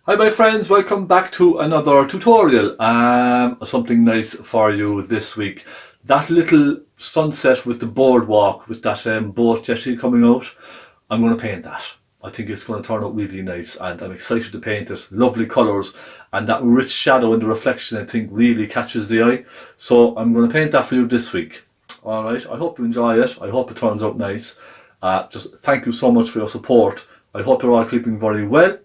Hi my friends, welcome back to another tutorial. Something nice for you this week. That little sunset with the boardwalk with that boat jetty coming out, I'm going to paint that. I think it's going to turn out really nice and I'm excited to paint it. Lovely colours and that rich shadow in the reflection I think really catches the eye. So I'm going to paint that for you this week. Alright, I hope you enjoy it. I hope it turns out nice. Just thank you so much for your support. I hope you're all keeping very well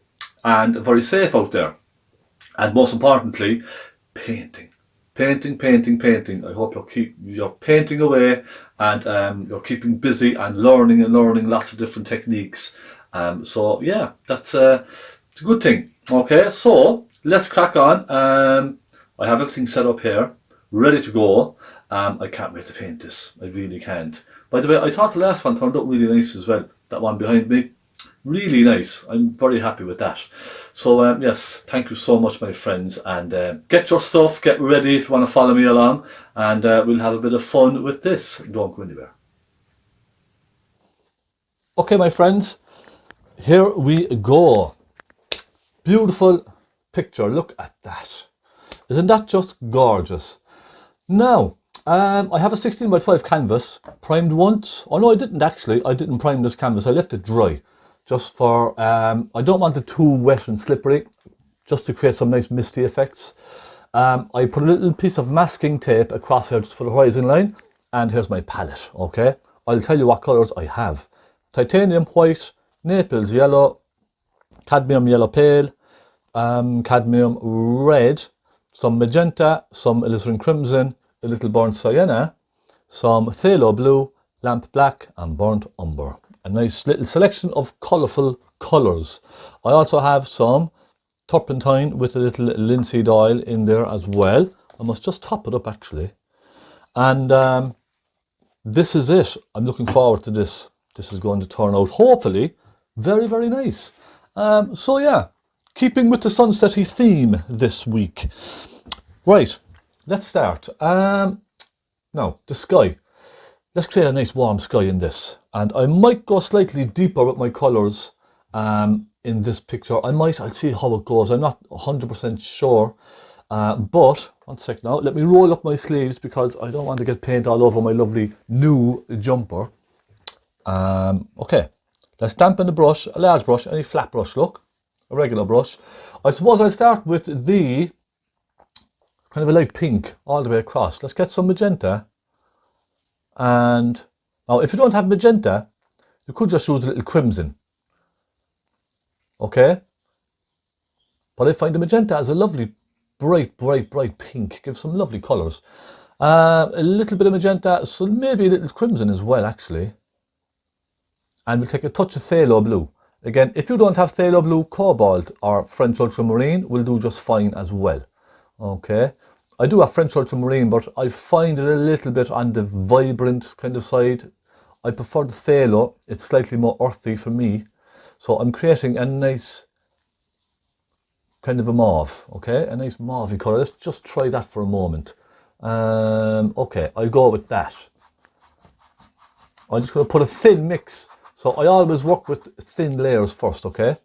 and very safe out there. And most importantly, painting. Painting, painting, painting. I hope you're painting away and you're keeping busy and learning lots of different techniques. So yeah, it's a good thing. Okay, so let's crack on. I have everything set up here, ready to go. I can't wait to paint this. I really can't. By the way, I thought the last one turned out really nice as well. That one behind me. Really nice. I'm very happy with that. So yes, thank you so much my friends, and get your stuff, get ready if you want to follow me along, and we'll have a bit of fun with this. Don't go anywhere. Okay, my friends, here we go. Beautiful picture. Look at that. Isn't that just gorgeous? Now, I have a 16 by 12 canvas, primed once. Oh no, I didn't actually. I didn't prime this canvas. I left it dry. Just for, I don't want it too wet and slippery, just to create some nice misty effects. I put a little piece of masking tape across here just for the horizon line. And here's my palette, okay? I'll tell you what colours I have. Titanium white, Naples yellow, cadmium yellow pale, cadmium red, some magenta, some alizarin crimson, a little burnt sienna, some phthalo blue, lamp black and burnt umber. A nice little selection of colourful colours. I also have some turpentine with a little linseed oil in there as well. I must just top it up actually. And this is it. I'm looking forward to this. This is going to turn out hopefully very, very nice. So yeah, keeping with the sunsetty theme this week. Right, let's start. Now, the sky. Let's create a nice warm sky in this. And I might go slightly deeper with my colours in this picture. I'll see how it goes. I'm not 100% sure. But, one sec now, let me roll up my sleeves because I don't want to get paint all over my lovely new jumper. Okay, let's dampen the brush, a large brush, any flat brush, look, a regular brush. I suppose I'll start with the kind of a light pink all the way across. Let's get some magenta. And now if you don't have magenta, you could just use a little crimson. Okay? But I find the magenta as a lovely bright pink. Gives some lovely colours. A little bit of magenta, so maybe a little crimson as well actually. And we'll take a touch of phthalo blue. Again, if you don't have phthalo blue, cobalt or French ultramarine will do just fine as well. Okay? I do have French ultramarine, but I find it a little bit on the vibrant kind of side. I prefer the phthalo. It's slightly more earthy for me. So I'm creating a nice kind of a mauve, okay? A nice mauvey colour. Let's just try that for a moment. Okay, I'll go with that. I'm just going to put a thin mix. So I always work with thin layers first, okay?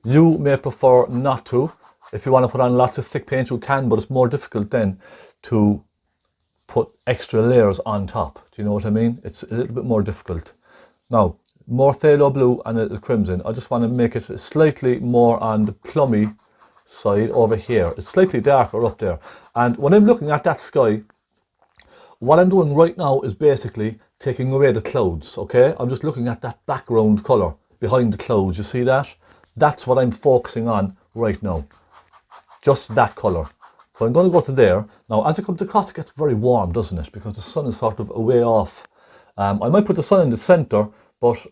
You may prefer not to. If you want to put on lots of thick paint, you can, but it's more difficult then to put extra layers on top. Do you know what I mean? It's a little bit more difficult. Now, more phthalo blue and a little crimson. I just want to make it slightly more on the plummy side over here. It's slightly darker up there. And when I'm looking at that sky, what I'm doing right now is basically taking away the clouds, okay? I'm just looking at that background colour behind the clouds. You see that? That's what I'm focusing on right now. Just that colour. So I'm going to go to there. Now, as it comes across, it gets very warm, doesn't it? Because the sun is sort of a way off. I might put the sun in the centre, but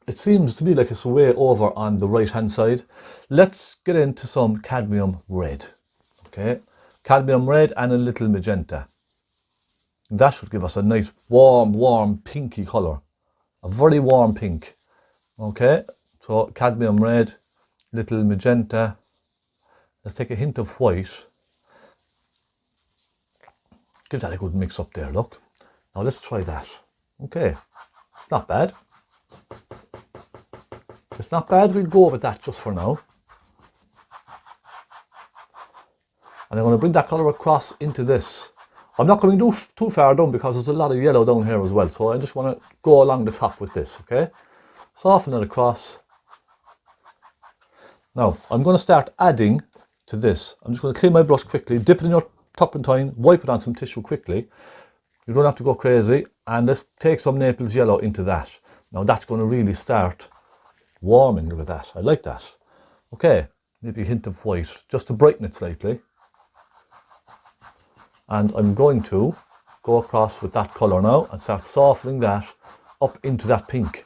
it seems to me like it's way over on the right-hand side. Let's get into some cadmium red. Okay, cadmium red and a little magenta. That should give us a nice warm pinky colour. A very warm pink. Okay, so cadmium red, little magenta. Let's take a hint of white. Give that a good mix up there, look. Now let's try that. Okay, not bad. It's not bad, we'll go with that just for now. And I'm going to bring that colour across into this. I'm not going to do too far down because there's a lot of yellow down here as well. So I just want to go along the top with this, okay? Soften it across. Now, I'm going to start adding to this. I'm just going to clean my brush quickly, dip it in your turpentine, wipe it on some tissue quickly. You don't have to go crazy. And let's take some Naples yellow into that. Now that's going to really start warming. Look at that. I like that. Okay, maybe a hint of white, just to brighten it slightly. And I'm going to go across with that colour now and start softening that up into that pink.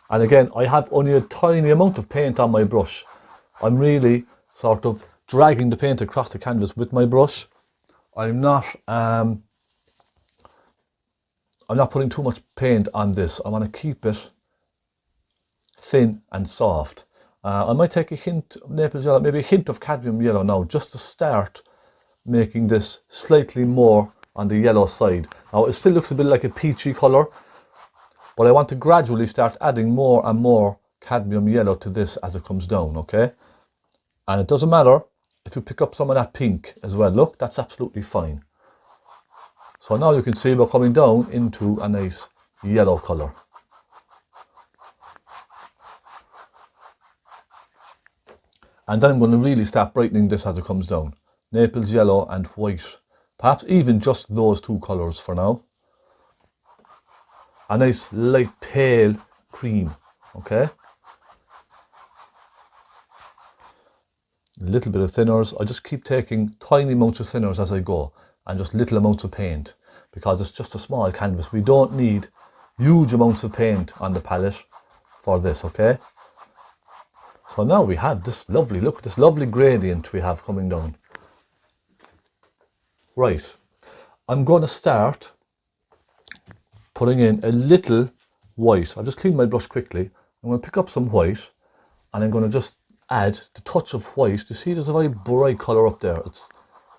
And again, I have only a tiny amount of paint on my brush. I'm really sort of dragging the paint across the canvas with my brush. I'm not putting too much paint on this. I want to keep it thin and soft. I might take a hint of Naples yellow, maybe a hint of cadmium yellow now, just to start making this slightly more on the yellow side. Now it still looks a bit like a peachy colour, but I want to gradually start adding more and more cadmium yellow to this as it comes down, okay? And it doesn't matter if you pick up some of that pink as well. Look, that's absolutely fine. So now you can see we're coming down into a nice yellow colour. And then I'm going to really start brightening this as it comes down. Naples yellow and white. Perhaps even just those two colours for now. A nice light pale cream, okay? A little bit of thinners. I just keep taking tiny amounts of thinners as I go, and just little amounts of paint, because it's just a small canvas. We don't need huge amounts of paint on the palette for this, okay? So now we have this lovely, look at this lovely gradient we have coming down. Right, I'm going to start putting in a little white. I've just cleaned my brush quickly. I'm going to pick up some white and I'm going to just add the touch of white. You see there's a very bright colour up there. It's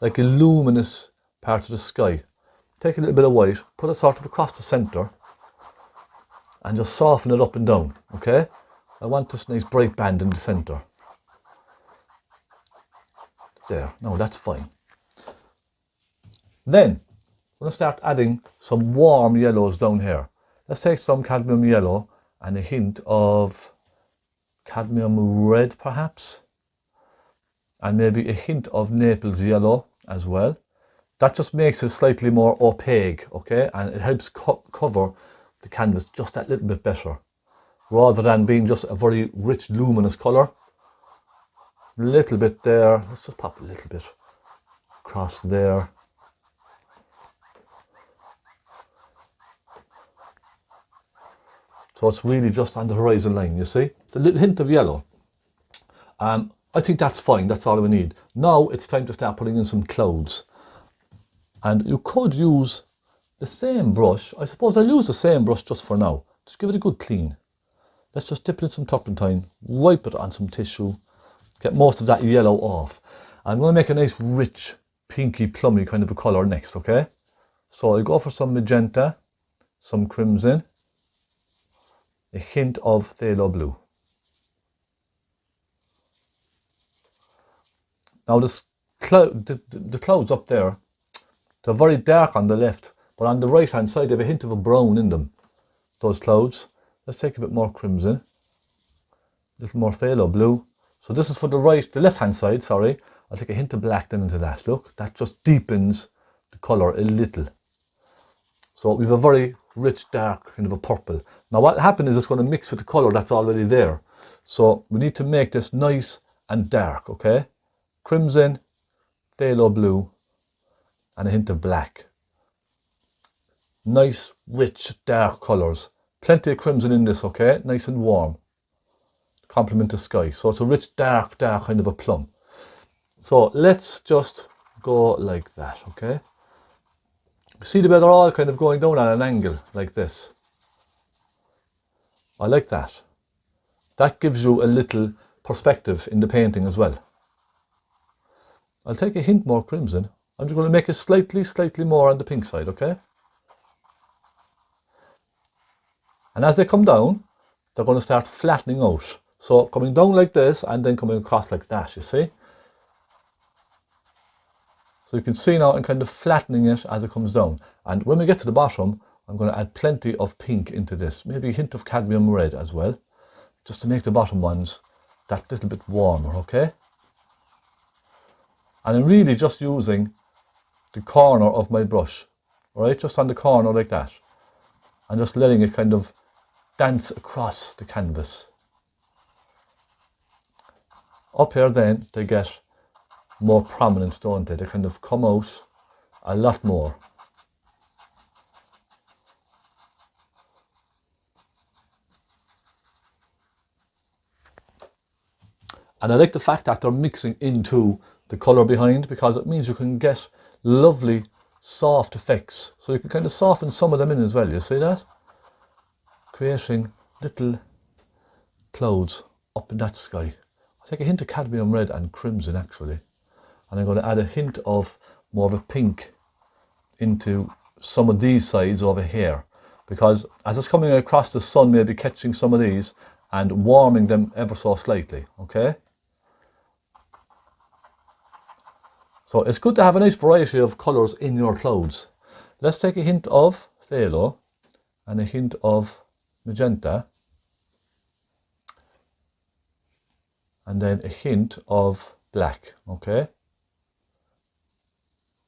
like a luminous part of the sky. Take a little bit of white, put it sort of across the centre and just soften it up and down, okay? I want this nice bright band in the centre. There, no, that's fine. Then I'm going to start adding some warm yellows down here. Let's take some cadmium yellow and a hint of cadmium red perhaps, and maybe a hint of Naples yellow as well. That just makes it slightly more opaque, okay, and it helps cover the canvas just that little bit better, rather than being just a very rich luminous colour. A little bit there, let's just pop a little bit across there. So it's really just on the horizon line, you see? The little hint of yellow. I think that's fine, that's all we need. Now it's time to start putting in some clouds. And you could use the same brush. I suppose I'll use the same brush just for now. Just give it a good clean. Let's just dip it in some turpentine, wipe it on some tissue, get most of that yellow off. I'm going to make a nice rich, pinky, plummy kind of a colour next, okay? So I'll go for some magenta, some crimson, a hint of phthalo blue. Now this the clouds up there, they're very dark on the left, but on the right hand side they have a hint of a brown in them, those clouds. Let's take a bit more crimson, a little more phthalo blue. So this is for the left hand side, sorry. I'll take a hint of black then into that. Look, that just deepens the colour a little. So we have a very rich, dark kind of a purple. Now what will happen is it's going to mix with the colour that's already there. So we need to make this nice and dark, okay? Crimson, phthalo blue, and a hint of black. Nice, rich, dark colours. Plenty of crimson in this, okay? Nice and warm. Complement the sky. So it's a rich, dark kind of a plum. So let's just go like that, okay? See the way they're all kind of going down at an angle like this. I like that. That gives you a little perspective in the painting as well. I'll take a hint more crimson. I'm just going to make it slightly more on the pink side, okay? And as they come down, they're going to start flattening out. So coming down like this and then coming across like that, you see? So you can see now I'm kind of flattening it as it comes down. And when we get to the bottom, I'm going to add plenty of pink into this. Maybe a hint of cadmium red as well, just to make the bottom ones that little bit warmer, okay? And I'm really just using the corner of my brush, right? Just on the corner like that. And just letting it kind of dance across the canvas. Up here then, they get more prominent, don't they? They kind of come out a lot more. And I like the fact that they're mixing into the colour behind, because it means you can get lovely soft effects. So you can kind of soften some of them in as well, you see that? Creating little clouds up in that sky. I'll take a hint of cadmium red and crimson actually. And I'm going to add a hint of more of a pink into some of these sides over here. Because as it's coming across, the sun may be catching some of these and warming them ever so slightly, okay? So it's good to have a nice variety of colours in your clouds. Let's take a hint of phthalo and a hint of magenta. And then a hint of black, okay?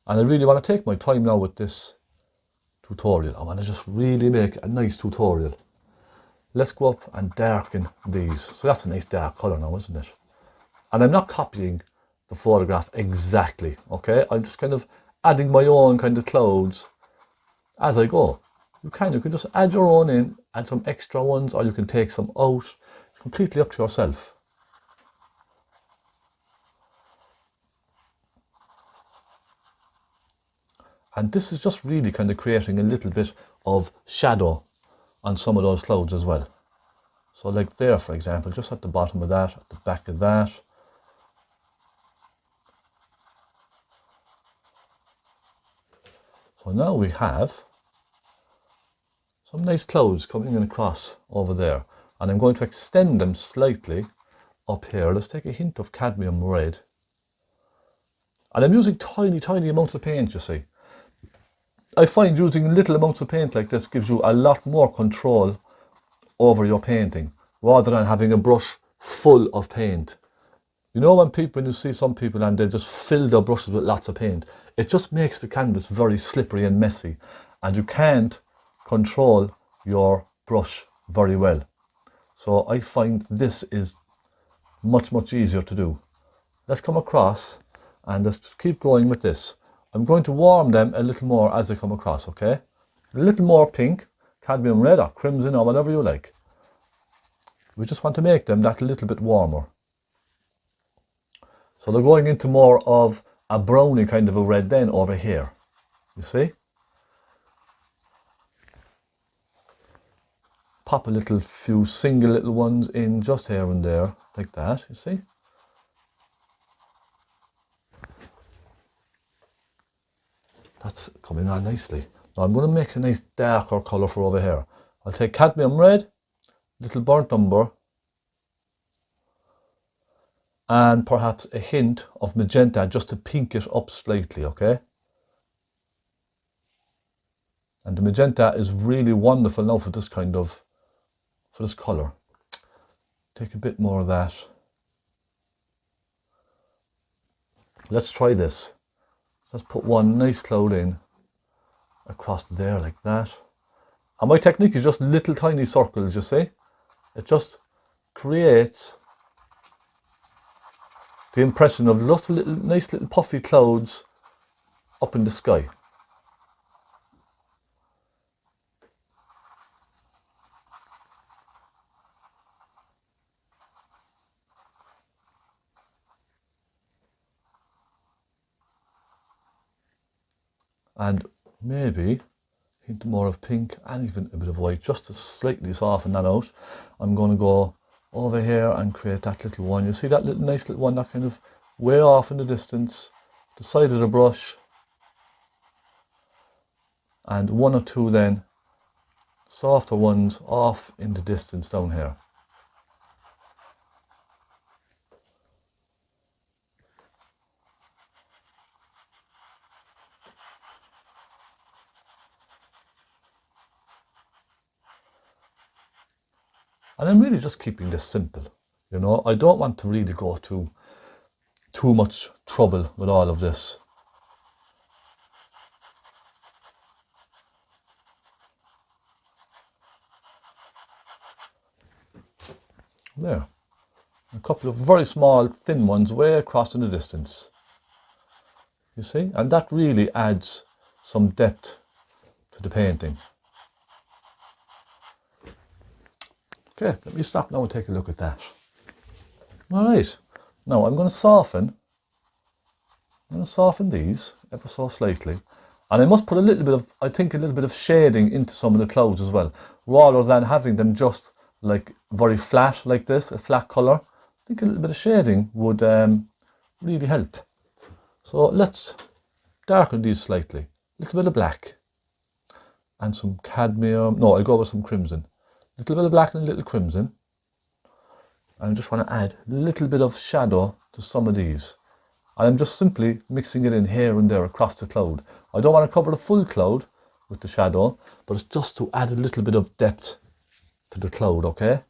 And I really want to take my time now with this tutorial. I want to just really make a nice tutorial. Let's go up and darken these. So that's a nice dark colour now, isn't it? And I'm not copying the photograph exactly, okay? I'm just kind of adding my own kind of clouds as I go. You can just add your own in, add some extra ones, or you can take some out. It's completely up to yourself. And this is just really kind of creating a little bit of shadow on some of those clouds as well. So like there, for example, just at the bottom of that, at the back of that. So now we have some nice clouds coming in across over there. And I'm going to extend them slightly up here. Let's take a hint of cadmium red. And I'm using tiny, tiny amounts of paint, you see. I find using little amounts of paint like this gives you a lot more control over your painting, rather than having a brush full of paint. You know when you see some people and they just fill their brushes with lots of paint, it just makes the canvas very slippery and messy, and you can't control your brush very well. So I find this is much, much easier to do. Let's come across and let's keep going with this. I'm going to warm them a little more as they come across, okay? A little more pink, cadmium red or crimson or whatever you like. We just want to make them that little bit warmer. So they're going into more of a browny kind of a red then over here, you see? Pop a little few single little ones in just here and there, like that, you see? That's coming on nicely. Now I'm going to make a nice darker colour for over here. I'll take cadmium red, little burnt umber, and perhaps a hint of magenta just to pink it up slightly, okay? And the magenta is really wonderful now for this kind of, for this colour. Take a bit more of that. Let's try this. Let's put one nice cloud in across there like that. And my technique is just little tiny circles, you see? It just creates the impression of lots of little, nice little puffy clouds up in the sky. And maybe a hint more of pink and even a bit of white, just to slightly soften that out. I'm going to go over here and create that little one. You see that little nice little one that kind of way off in the distance, the side of the brush, and one or two then softer ones off in the distance down here. And I'm really just keeping this simple, you know. I don't want to really go to too much trouble with all of this. There. A couple of very small, thin ones way across in the distance. You see? And that really adds some depth to the painting. Okay, let me stop now and take a look at that. Alright, now I'm going to soften these ever so slightly. And I must put a little bit of, I think a little bit of shading into some of the clouds as well, rather than having them just like very flat like this, a flat colour. I think a little bit of shading would really help. So let's darken these slightly. A little bit of black and some cadmium. No, I'll go with some crimson. A little bit of black and a little crimson. I just want to add a little bit of shadow to some of these. I'm just simply mixing it in here and there across the cloud. I don't want to cover the full cloud with the shadow, but it's just to add a little bit of depth to the cloud, okay?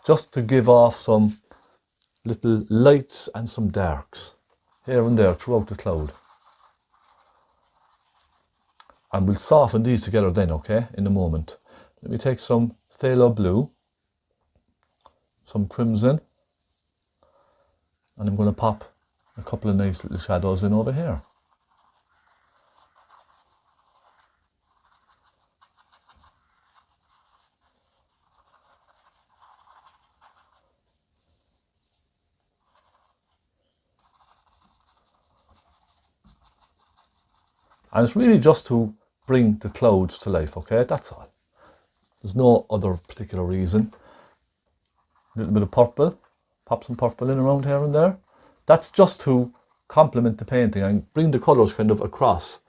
Just to give off some little lights and some darks here and there throughout the cloud. And we'll soften these together then, okay, in a moment. Let me take some phthalo blue, some crimson, and I'm going to pop a couple of nice little shadows in over here. And it's really just to bring the clouds to life, okay? That's all. There's no other particular reason. A little bit of purple. Pop some purple in around here and there. That's just to complement the painting and bring the colours kind of across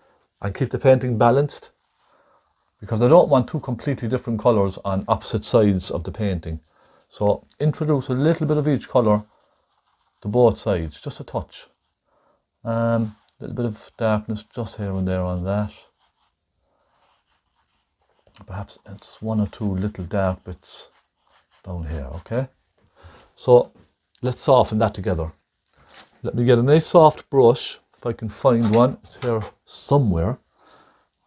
and keep the painting balanced. Because I don't want two completely different colours on opposite sides of the painting. So introduce a little bit of each colour to both sides, just a touch. Little bit of darkness just here and there on that. Perhaps it's one or two little dark bits down here, okay? So let's soften that together. Let me get a nice soft brush, if I can find one. It's here somewhere.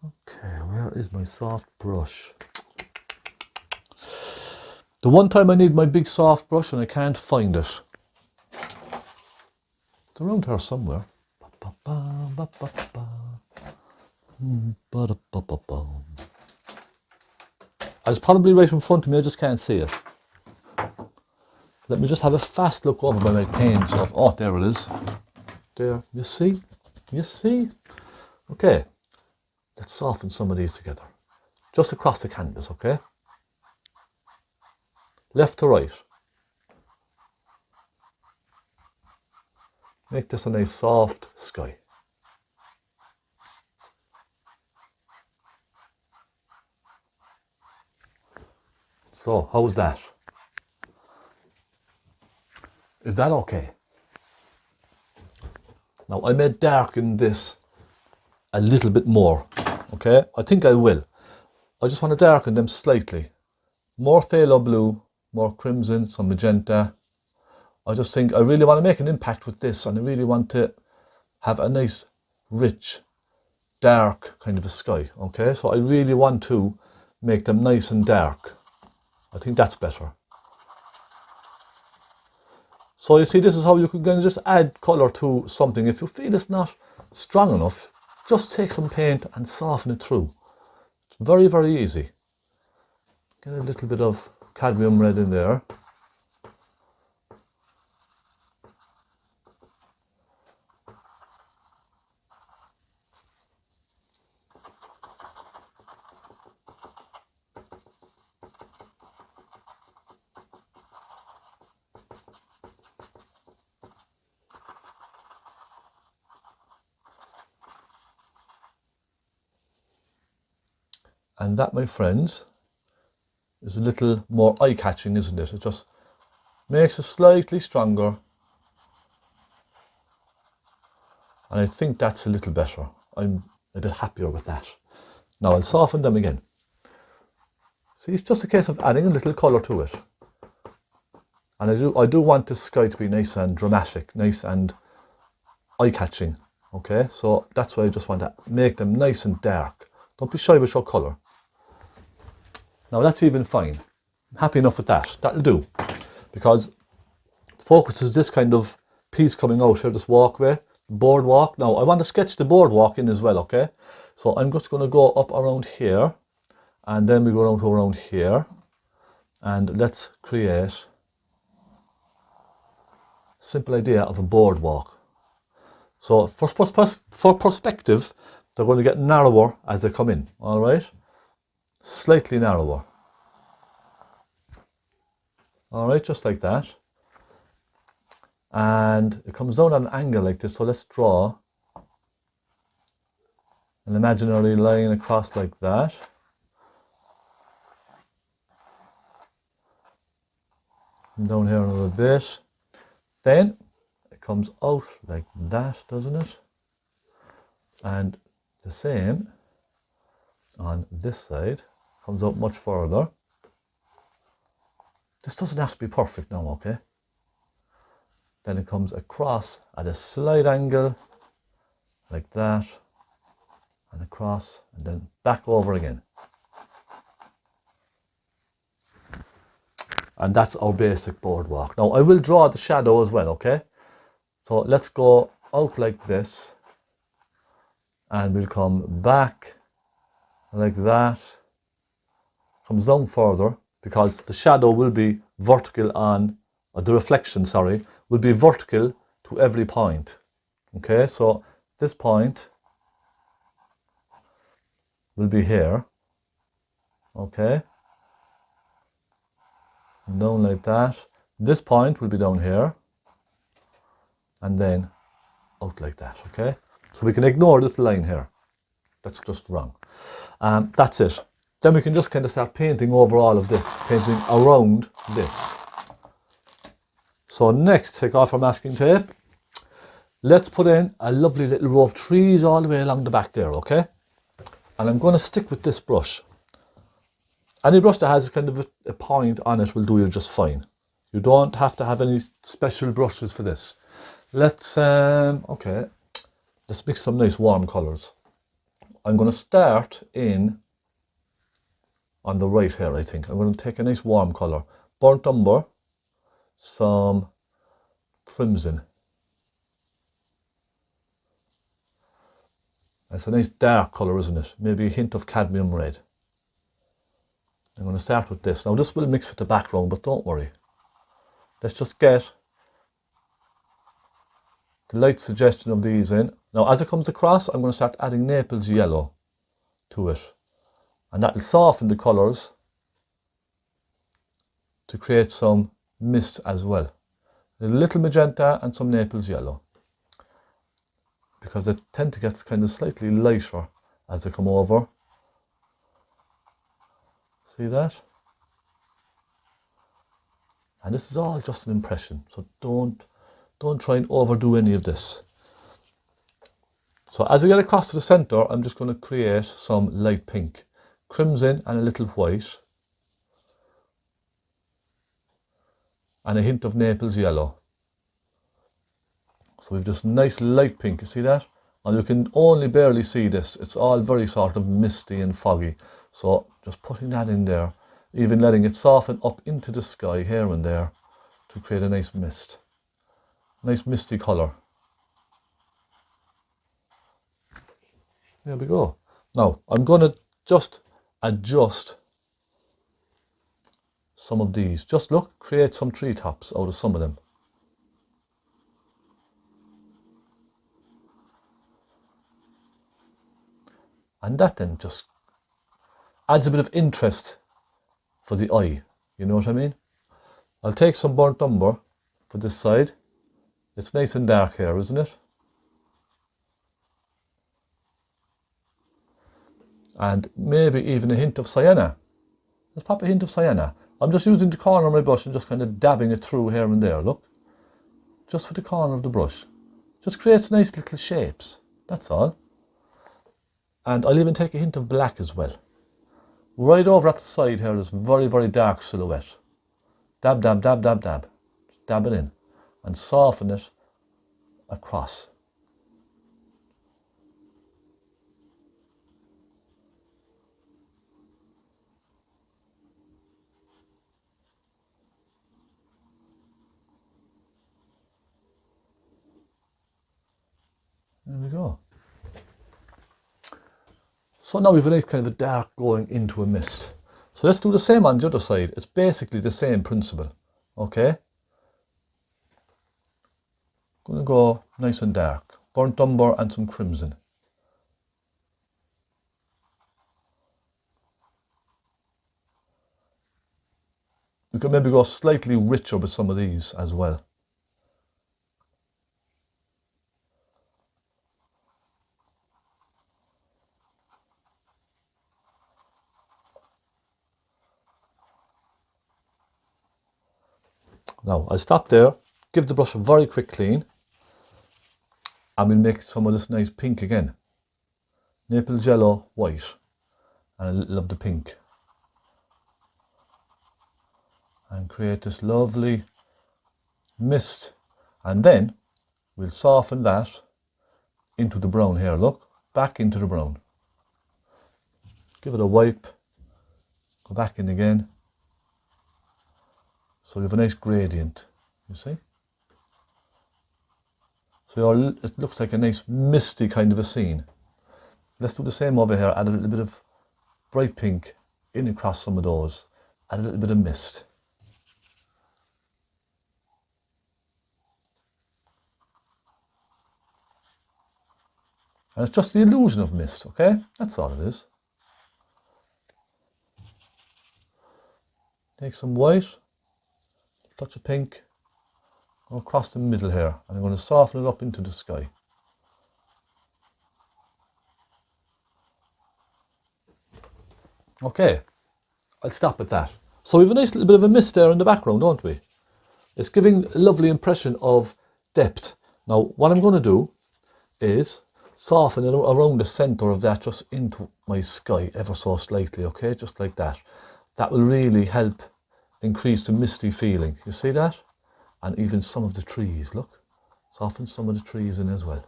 Okay, where is my soft brush? The one time I need my big soft brush and I can't find it. It's around here somewhere. It's probably right in front of me, I just can't see it. Let me just have a fast look over by my paints of, oh, there it is. There, you see? You see? Okay, let's soften some of these together. Just across the canvas, okay? Left to right. Make this a nice soft sky. So, how's that? Is that okay? Now, I may darken this a little bit more, okay? I think I will. I just want to darken them slightly. More phthalo blue, more crimson, some magenta. I just think I really want to make an impact with this, and I really want to have a nice, rich, dark kind of a sky, okay? So I really want to make them nice and dark. I think that's better. So you see, this is how you can kind of just add colour to something. If you feel it's not strong enough, just take some paint and soften it through. It's very, very easy. Get a little bit of cadmium red in there. And that, my friends, is a little more eye-catching, isn't it? It just makes it slightly stronger. And I think that's a little better. I'm a bit happier with that. Now I'll soften them again. See, it's just a case of adding a little colour to it. And I do want this sky to be nice and dramatic, nice and eye-catching. Okay, so that's why I just want to make them nice and dark. Don't be shy with your colour. Now that's even fine. I'm happy enough with that. That'll do. Because the focus is this kind of piece coming out here, this walkway, boardwalk. Now I want to sketch the boardwalk in as well, okay? So I'm just going to go up around here, and then we go around here, and let's create a simple idea of a boardwalk. So for perspective, they're going to get narrower as they come in, all right? Slightly narrower. All right, just like that. And it comes down at an angle like this, so let's draw an imaginary line across like that. And down here a little bit. Then it comes out like that, doesn't it? And the same on this side, comes out much further. This doesn't have to be perfect now, okay? Then it comes across at a slight angle, like that, and across, and then back over again. And that's our basic boardwalk. Now I will draw the shadow as well, okay? So let's go out like this, and we'll come back like that, comes down further, because the shadow will be vertical on, or the reflection, sorry, will be vertical to every point. Okay, so this point will be here, okay, and down like that. This point will be down here, and then out like that, okay? So we can ignore this line here. That's just wrong. That's it. Then we can just kind of start painting over all of this, painting around this. So next, take off our masking tape. Let's put in a lovely little row of trees all the way along the back there, okay? And I'm going to stick with this brush. Any brush that has kind of a point on it will do you just fine. You don't have to have any special brushes for this. Let's, okay, let's mix some nice warm colours. I'm going to start in on the right here, I think. I'm going to take a nice warm colour. Burnt umber, some crimson. That's a nice dark colour, isn't it? Maybe a hint of cadmium red. I'm going to start with this. Now this will mix with the background, but don't worry. Let's just get the light suggestion of these in. Now as it comes across, I'm going to start adding Naples yellow to it. And that will soften the colours to create some mist as well. A little magenta and some Naples yellow, because they tend to get kind of slightly lighter as they come over. See that? And this is all just an impression, so don't try and overdo any of this. So as we get across to the centre, I'm just going to create some light pink, crimson and a little white, and a hint of Naples yellow. So we've this nice light pink, you see that? And you can only barely see this. It's all very sort of misty and foggy. So just putting that in there, even letting it soften up into the sky here and there to create a nice mist. Nice misty colour. There we go. Now I'm going to just adjust some of these. Just look, create some treetops out of some of them. And that then just adds a bit of interest for the eye. You know what I mean? I'll take some burnt umber for this side. It's nice and dark here, isn't it? and maybe even a hint of sienna. Let's pop a hint of sienna. I'm just using the corner of my brush and just kind of dabbing it through here and there, look. Just with the corner of the brush. Just creates nice little shapes, that's all. And I'll even take a hint of black as well. Right over at the side here, this very, very dark silhouette. Dab, dab, dab, dab, dab. Just dab it in and soften it across. There we go. So now we've a nice kind of a dark going into a mist. So let's do the same on the other side. It's basically the same principle, okay? Gonna go nice and dark. Burnt umber and some crimson. We can maybe go slightly richer with some of these as well. Now I'll stop there, give the brush a very quick clean, and we'll make some of this nice pink again. Naples yellow, white, and a little of the pink. And create this lovely mist. And then we'll soften that into the brown here, look, back into the brown. Give it a wipe, go back in again. So you have a nice gradient, you see? So it looks like a nice misty kind of a scene. Let's do the same over here, add a little bit of bright pink in across some of those, add a little bit of mist. And it's just the illusion of mist, okay? That's all it is. Take some white, touch of pink, go across the middle here, and I'm going to soften it up into the sky. Okay, I'll stop at that. So we have a nice little bit of a mist there in the background, don't we? It's giving a lovely impression of depth. Now, what I'm going to do is soften it around the center of that, just into my sky ever so slightly, okay? Just like that. That will really help increase the misty feeling. You see that? And even some of the trees, look. Soften some of the trees in as well.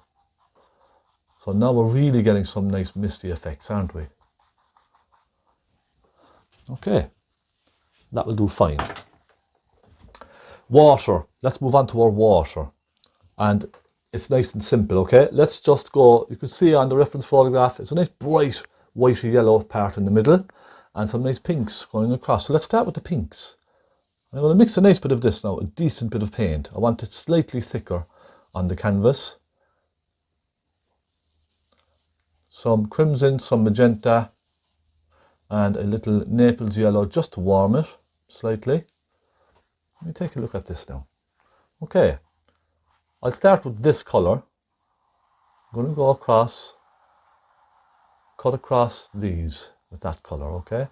So now we're really getting some nice misty effects, aren't we? Okay, that will do fine. Water, let's move on to our water. And it's nice and simple, okay? Let's just go, you can see on the reference photograph, it's a nice bright white yellow part in the middle and some nice pinks going across. So let's start with the pinks. I'm going to mix a nice bit of this now, a decent bit of paint. I want it slightly thicker on the canvas. Some crimson, some magenta, and a little Naples yellow just to warm it slightly. Let me take a look at this now. Okay, I'll start with this colour. I'm going to go across, cut across these with that colour, okay?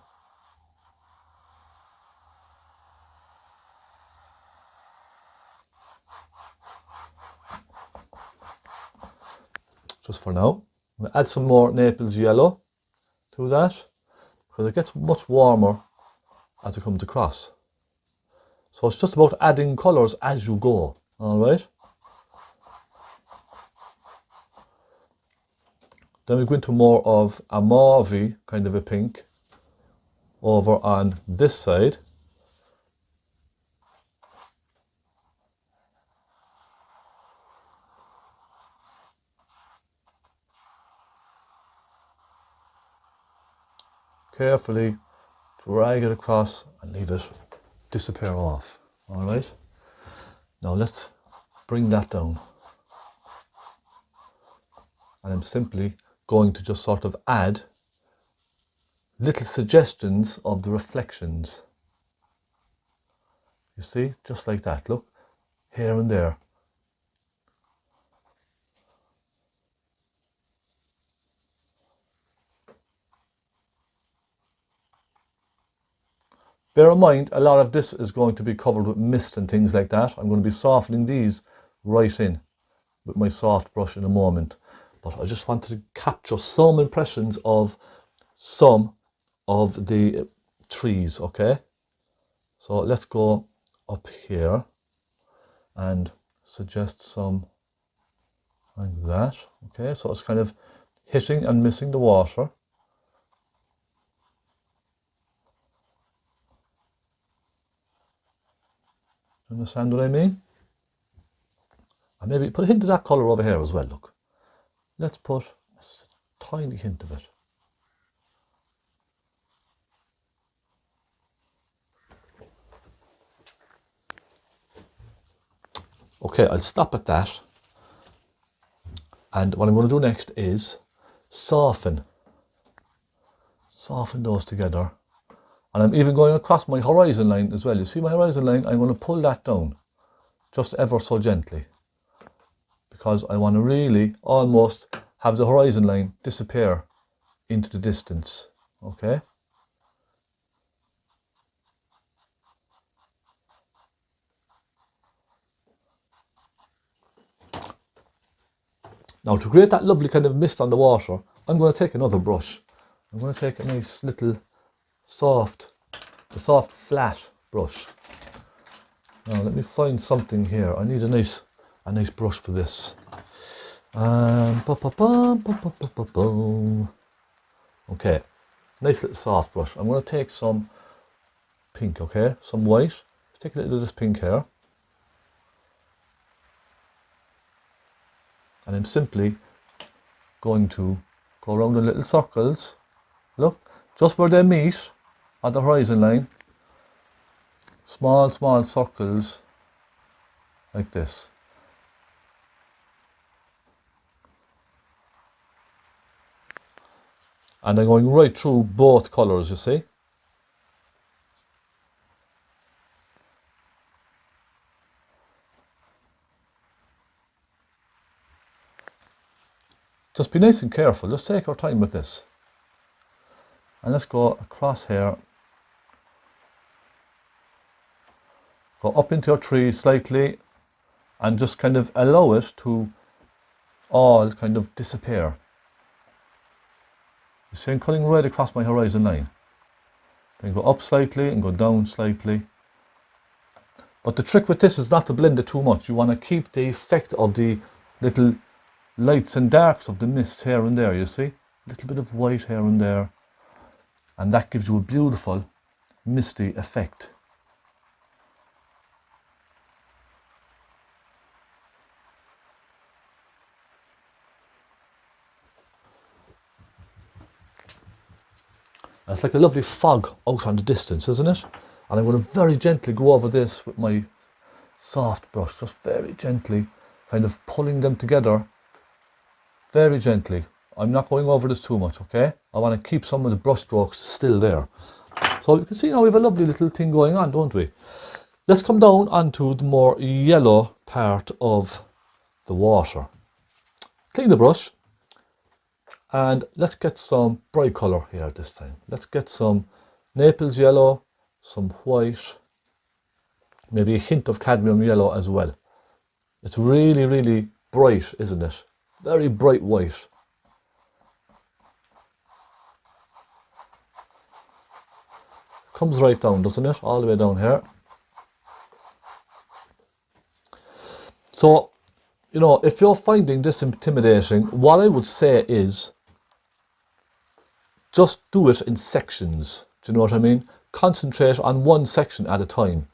Just for now. I'm going to add some more Naples yellow to that, because it gets much warmer as it comes across. So it's just about adding colours as you go, alright? Then we go into more of a mauve kind of a pink over on this side. Carefully drag it across and leave it disappear off, alright? Now let's bring that down. And I'm simply going to just sort of add little suggestions of the reflections. You see, just like that, look, here and there. Bear in mind, a lot of this is going to be covered with mist and things like that. I'm going to be softening these right in with my soft brush in a moment. But I just wanted to capture some impressions of some of the trees, okay? So let's go up here and suggest some like that, okay? So it's kind of hitting and missing the water. Understand what I mean? And maybe put a hint of that colour over here as well, look. Let's put a tiny hint of it. Okay, I'll stop at that. And what I'm going to do next is soften those together. And I'm even going across my horizon line as well. You see my horizon line? I'm going to pull that down just ever so gently, because I want to really almost have the horizon line disappear into the distance, okay? Now to create that lovely kind of mist on the water, I'm going to take another brush. I'm going to take a nice little soft flat brush. Now let me find something here. I need a nice brush for this. Okay, nice little soft brush. I'm going to take some pink, okay, some white. Let's take a little of this pink here. And I'm simply going to go around in little circles. Look, just where they meet on the horizon line. Small circles like this. And I'm going right through both colours, you see. Just be nice and careful, just take our time with this. And let's go across here. Go up into your tree slightly and just kind of allow it to all kind of disappear. You see I'm cutting right across my horizon line. Then go up slightly and go down slightly. But the trick with this is not to blend it too much. You want to keep the effect of the little lights and darks of the mist here and there, you see? A little bit of white here and there. And that gives you a beautiful misty effect. It's like a lovely fog out on the distance, isn't it? And I'm going to very gently go over this with my soft brush, just very gently, kind of pulling them together, very gently. I'm not going over this too much, okay? I want to keep some of the brush strokes still there. So you can see now we have a lovely little thing going on, don't we? Let's come down onto the more yellow part of the water. Clean the brush. And let's get some bright colour here this time. Let's get some Naples yellow, some white, maybe a hint of cadmium yellow as well. It's really, really bright, isn't it? Very bright white. Comes right down, doesn't it? All the way down here. So, you know, if you're finding this intimidating, what I would say is just do it in sections. Do you know what I mean? Concentrate on one section at a time.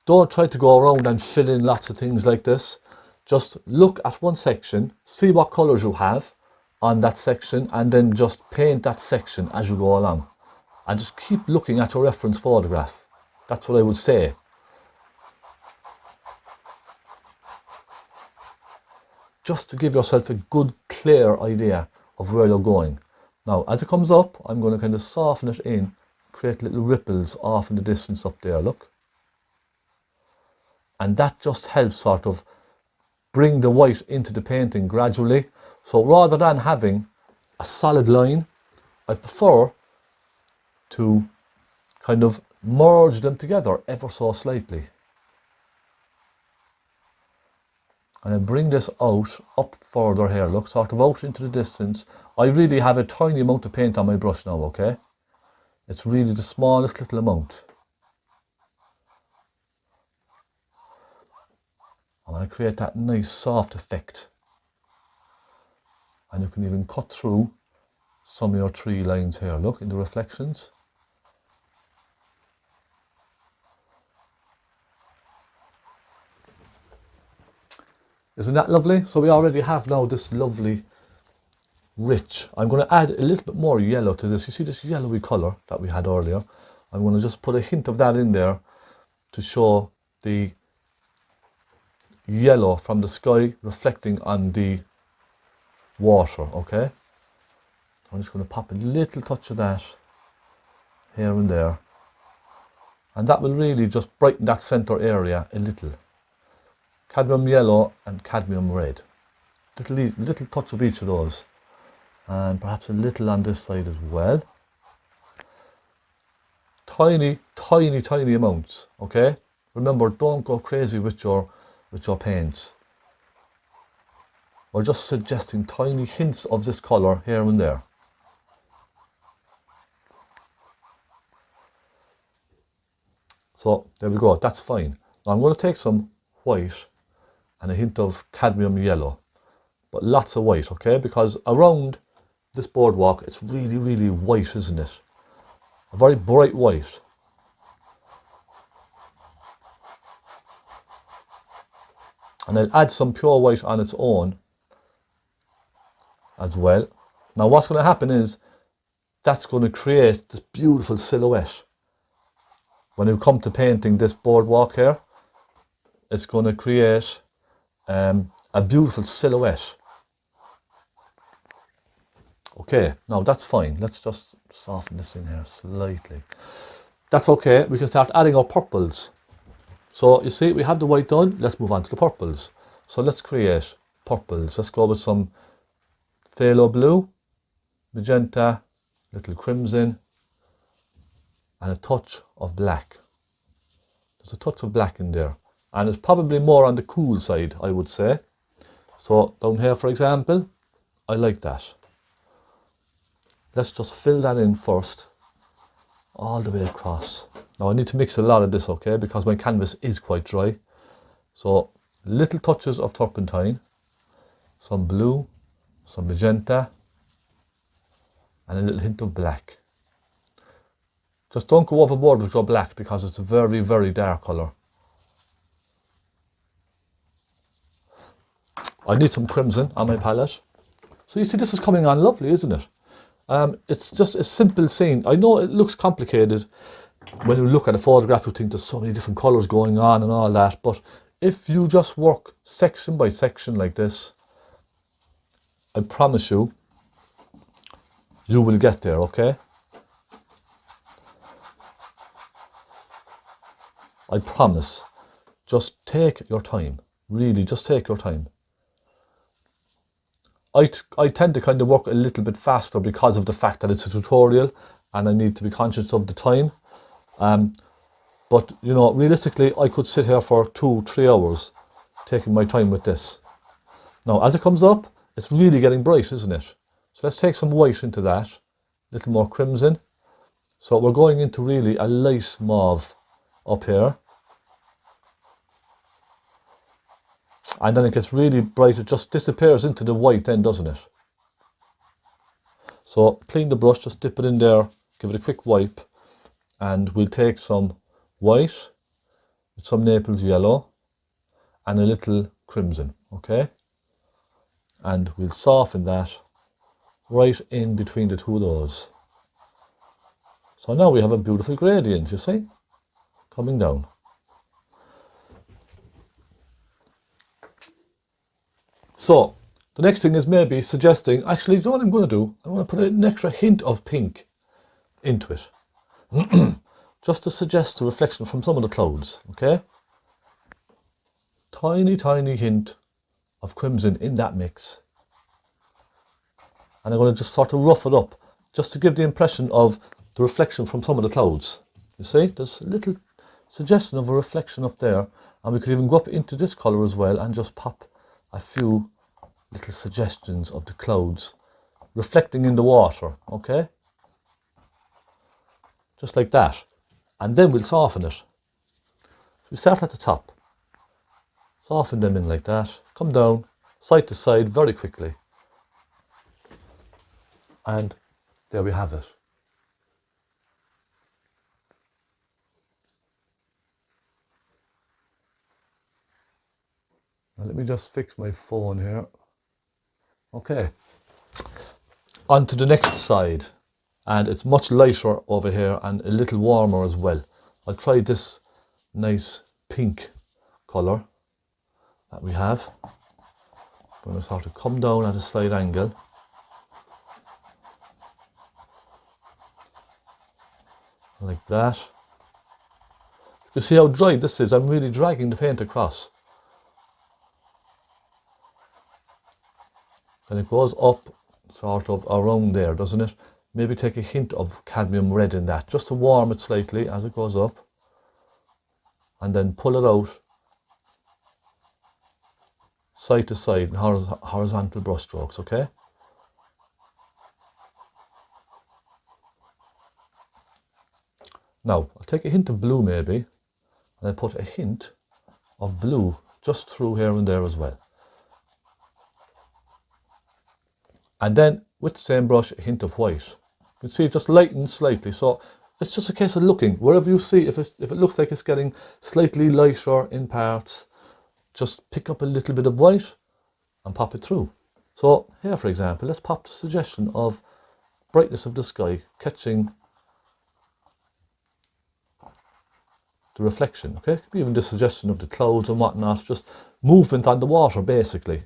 Don't try to go around and fill in lots of things like this. Just look at one section, see what colours you have on that section, and then just paint that section as you go along. And just keep looking at your reference photograph. That's what I would say. Just to give yourself a good, clear idea of where you're going. Now, as it comes up, I'm going to kind of soften it in, create little ripples off in the distance up there, look. And that just helps sort of bring the white into the painting gradually. So rather than having a solid line, I prefer to kind of merge them together ever so slightly. And I bring this out, up further here, look, sort of out into the distance. I really have a tiny amount of paint on my brush now, okay? It's really the smallest little amount. I want to create that nice soft effect. And you can even cut through some of your tree lines here, look, in the reflections. Isn't that lovely? So we already have now this lovely, rich. I'm going to add a little bit more yellow to this. You see this yellowy colour that we had earlier? I'm going to just put a hint of that in there to show the yellow from the sky reflecting on the water, okay? I'm just going to pop a little touch of that here and there. And that will really just brighten that centre area a little. Cadmium yellow and cadmium red. Little touch of each of those. And perhaps a little on this side as well. Tiny, tiny, tiny amounts, okay? Remember, don't go crazy with your paints. We're just suggesting tiny hints of this colour here and there. So there we go, that's fine. Now I'm going to take some white and a hint of cadmium yellow, but lots of white, okay? Because around this boardwalk it's really, really white, isn't it? A very bright white. And I'll add some pure white on its own as well. Now what's going to happen is that's going to create this beautiful silhouette. When you come to painting this boardwalk here, it's going to create a beautiful silhouette. Okay, now that's fine. Let's just soften this in here slightly. That's okay. We can start adding our purples. So you see, we have the white done. Let's move on to the purples. So let's create purples. Let's go with some phthalo blue, magenta, little crimson, and a touch of black. There's a touch of black in there. And it's probably more on the cool side, I would say. So down here, for example, I like that. Let's just fill that in first, all the way across. Now I need to mix a lot of this, okay, because my canvas is quite dry. So little touches of turpentine, some blue, some magenta, and a little hint of black. Just don't go overboard with your black because it's a very, very dark colour. I need some crimson on my palette. So you see, this is coming on lovely, isn't it? It's just a simple scene. I know it looks complicated when you look at a photograph. You think there's so many different colours going on and all that, but if you just work section by section like this, I promise you, you will get there, okay? I promise. Just take your time. Really, just take your time. I tend to kind of work a little bit faster because of the fact that it's a tutorial and I need to be conscious of the time. But, you know, realistically, I could sit here for 2-3 hours taking my time with this. Now, as it comes up, it's really getting bright, isn't it? So let's take some white into that, a little more crimson. So we're going into really a light mauve up here. And then it gets really bright, it just disappears into the white then, doesn't it? So clean the brush, just dip it in there, give it a quick wipe, and we'll take some white, with some Naples yellow, and a little crimson, okay? And we'll soften that right in between the two of those. So now we have a beautiful gradient, you see, coming down. So the next thing is maybe suggesting, actually, you know what I'm going to do? I'm going to put an extra hint of pink into it. Just to suggest a reflection from some of the clouds, okay? Tiny, tiny hint of crimson in that mix. And I'm going to just sort of rough it up, just to give the impression of the reflection from some of the clouds. You see, there's a little suggestion of a reflection up there, and we could even go up into this colour as well and just pop a few little suggestions of the clouds reflecting in the water, okay? Just like that. And then we'll soften it. So we start at the top, soften them in like that, come down, side to side very quickly. And there we have it. Now let me just fix my phone here. Okay. On to the next side. And it's much lighter over here and a little warmer as well. I'll try this nice pink colour that we have. I'm going to sort of come down at a slight angle. Like that. You can see how dry this is. I'm really dragging the paint across. Then it goes up sort of around there, doesn't it? Maybe take a hint of cadmium red in that, just to warm it slightly as it goes up. And then pull it out side to side in horizontal brush strokes, okay? Now, I'll take a hint of blue maybe, and I'll put a hint of blue just through here and there as well. And then, with the same brush, a hint of white. You can see it just lightens slightly, so it's just a case of looking. Wherever you see, if it looks like it's getting slightly lighter in parts, just pick up a little bit of white and pop it through. So here, for example, let's pop the suggestion of brightness of the sky, catching the reflection, okay? Could be even the suggestion of the clouds and whatnot, just movement on the water, basically. Do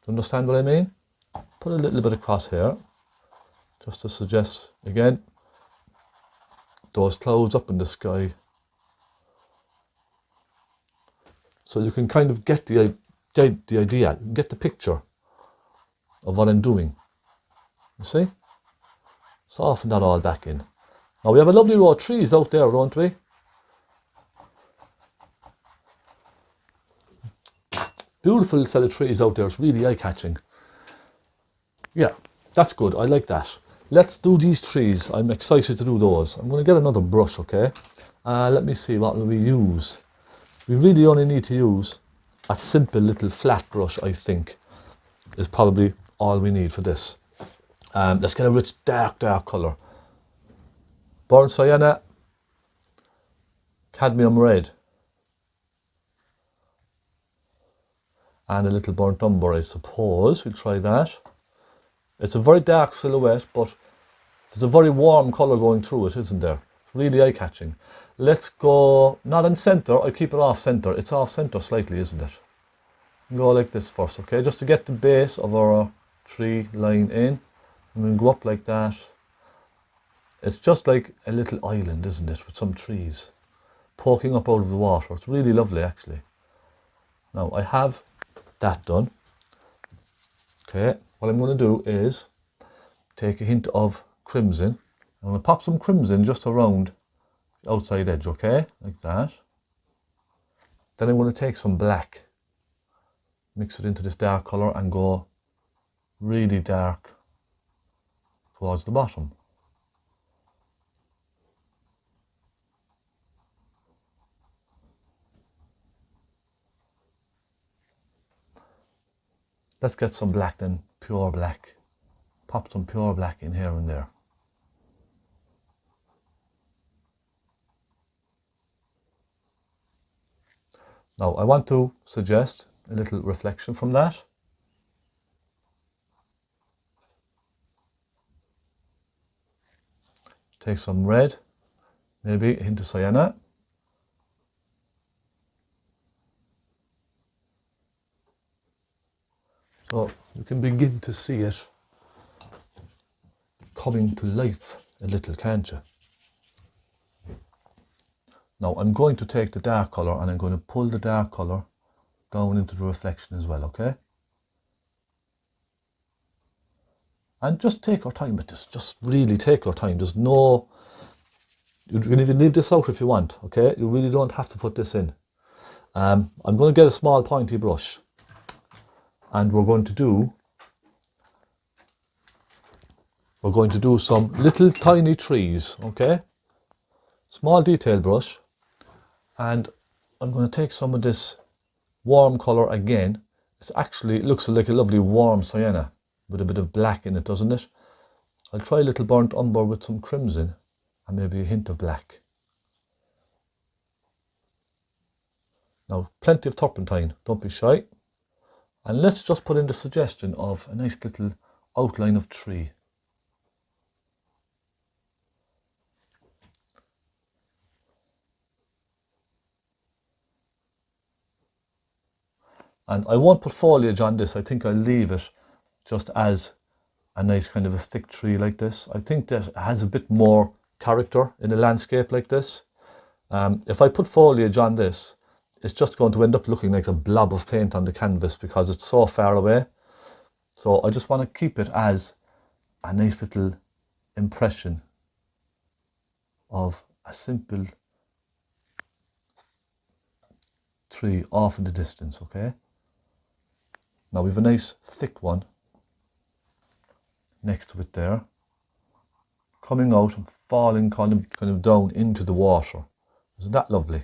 you understand what I mean? Put a little bit across here, just to suggest, again, those clouds up in the sky. So you can kind of get the idea, get the picture of what I'm doing. You see? Soften that all back in. Now we have a lovely row of trees out there, don't we? Beautiful set of trees out there. It's really eye-catching. Yeah, that's good. I like that. Let's do these trees. I'm excited to do those. I'm going to get another brush, okay? Let me see, what will we use? We really only need to use a simple little flat brush, I think, is probably all we need for this. Let's get a rich dark colour. Burnt sienna, cadmium red, and a little burnt umber, I suppose. We'll try that. It's a very dark silhouette, but there's a very warm colour going through it, isn't there? Really eye-catching. Let's go, not in centre, I keep it off centre. It's off centre slightly, isn't it? Go like this first, okay? Just to get the base of our tree line in. And then go up like that. It's just like a little island, isn't it? With some trees poking up out of the water. It's really lovely, actually. Now, I have that done. Okay, what I'm going to do is take a hint of crimson. I'm going to pop some crimson just around the outside edge, okay? Like that. Then I'm going to take some black, mix it into this dark colour and go really dark towards the bottom. Let's get some black then, pure black. Pop some pure black in here and there. Now I want to suggest a little reflection from that. Take some red, maybe a hint of sienna. So you can begin to see it coming to life a little, can't you? Now I'm going to take the dark colour and I'm going to pull the dark colour down into the reflection as well, okay? And just take our time with this, just really take our time. There's no You can even leave this out if you want, okay? You really don't have to put this in. I'm going to get a small pointy brush, and we're going to do some little tiny trees, okay? Small detail brush, and I'm going to take some of this warm colour again. It looks like a lovely warm sienna with a bit of black in it, doesn't it? I'll try a little burnt umber with some crimson and maybe a hint of black. Now, plenty of turpentine, don't be shy. And let's just put in the suggestion of a nice little outline of tree. And I won't put foliage on this. I think I'll leave it just as a nice kind of a thick tree like this. I think that it has a bit more character in a landscape like this. If I put foliage on this, it's just going to end up looking like a blob of paint on the canvas because it's so far away. So I just want to keep it as a nice little impression of a simple tree off in the distance, okay? Now we have a nice thick one next to it there, coming out and falling kind of down into the water. Isn't that lovely?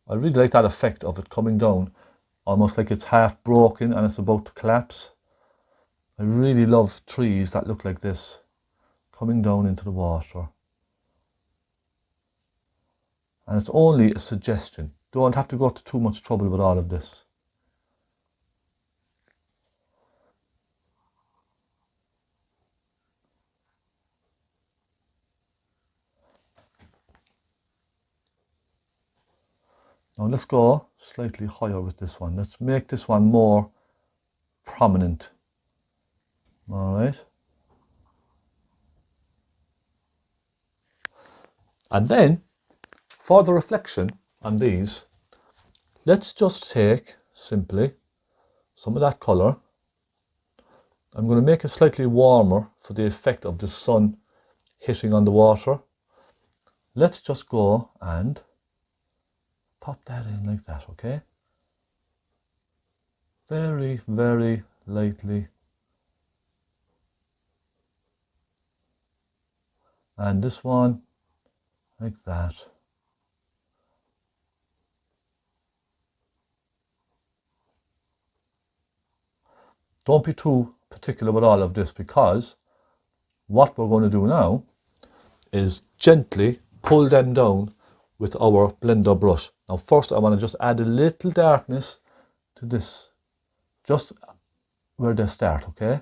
I really like that effect of it coming down, almost like it's half broken and it's about to collapse. I really love trees that look like this, coming down into the water. And it's only a suggestion. Don't have to go to too much trouble with all of this. Now let's go slightly higher with this one. Let's make this one more prominent. All right. And then for the reflection on these, let's just take simply some of that colour. I'm going to make it slightly warmer for the effect of the sun hitting on the water. Let's just go and pop that in like that, okay? Very, very lightly. And this one like that. Don't be too particular with all of this, because what we're going to do now is gently pull them down with our blender brush. Now first I want to just add a little darkness to this, just where they start, okay?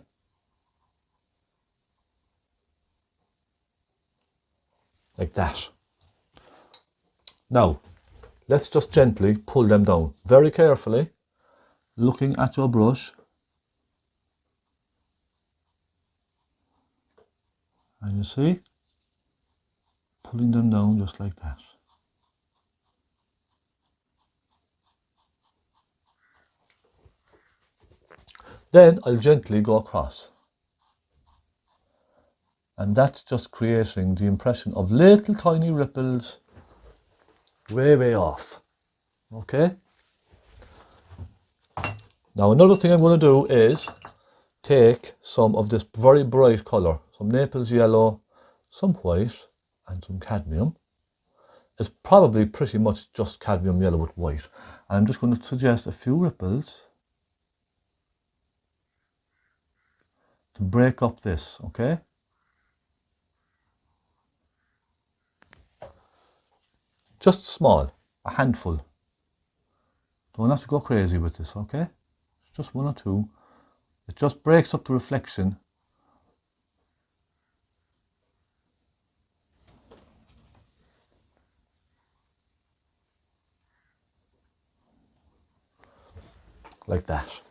Like that. Now let's just gently pull them down, very carefully, looking at your brush. And you see, pulling them down just like that. Then I'll gently go across. And that's just creating the impression of little tiny ripples way, way off. Okay? Now another thing I'm going to do is take some of this very bright colour, some Naples yellow, some white and some cadmium. It's probably pretty much just cadmium yellow with white. And I'm just going to suggest a few ripples to break up this, okay? Just small, a handful. Don't have to go crazy with this, okay? Just one or two. It just breaks up the reflection. Like that.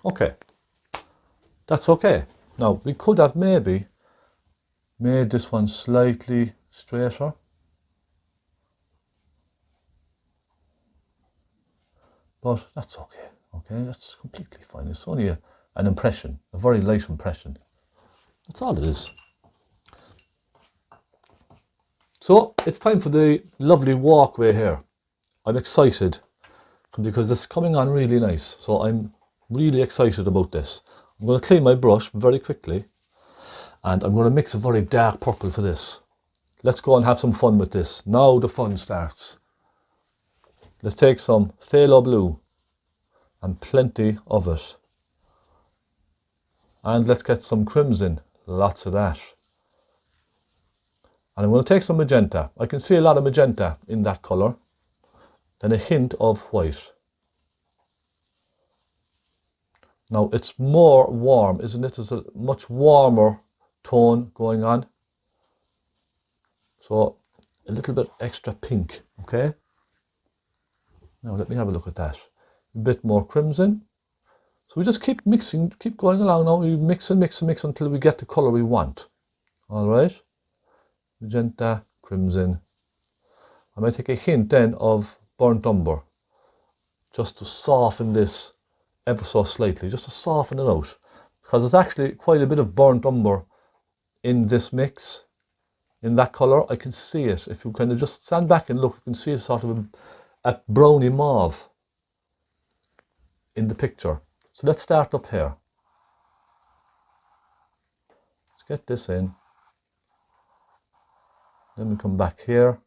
Okay, that's okay. Now we could have maybe made this one slightly straighter. but that's okay. Okay, that's completely fine. It's only an impression, a very light impression. That's all it is. So it's time for the lovely walkway here. I'm excited because it's coming on really nice. So I'm really excited about this. I'm going to clean my brush very quickly and I'm going to mix a very dark purple for this. Let's go and have some fun with this. Now the fun starts. Let's take some phthalo blue and plenty of it. And let's get some crimson, lots of that. And I'm going to take some magenta. I can see a lot of magenta in that colour. Then a hint of white. Now it's more warm, isn't it? There's a much warmer tone going on. So a little bit extra pink, okay? Now let me have a look at that. A bit more crimson. So we just keep mixing, keep going along now. We mix and mix and mix until we get the colour we want. All right? Magenta, crimson. I might take a hint then of burnt umber, just to soften this ever so slightly, just to soften it out. Because there's actually quite a bit of burnt umber in this mix, in that colour. I can see it. If you kind of just stand back and look, you can see a sort of a browny mauve in the picture. So let's start up here. Let's get this in. Then we come back here.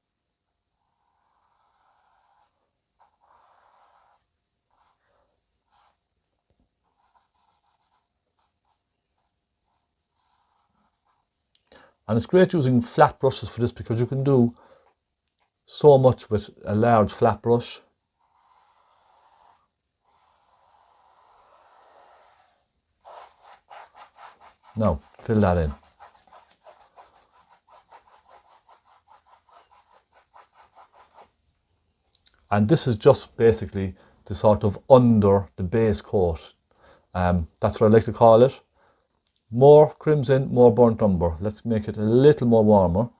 And it's great using flat brushes for this because you can do so much with a large flat brush. Now, fill that in. And this is just basically the sort of under the base coat. That's what I like to call it. More crimson, more burnt umber. Let's make it a little more warmer.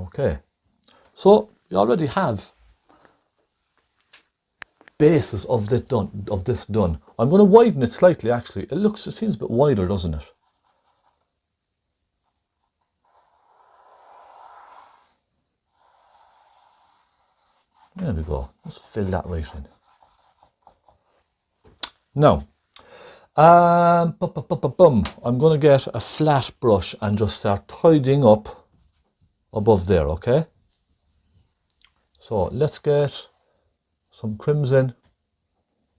Okay, so you already have basis of this done. I'm going to widen it slightly. Actually, it seems a bit wider, doesn't it? There we go. Let's fill that right in. Now, I'm going to get a flat brush and just start tidying up above there, okay? So let's get some crimson,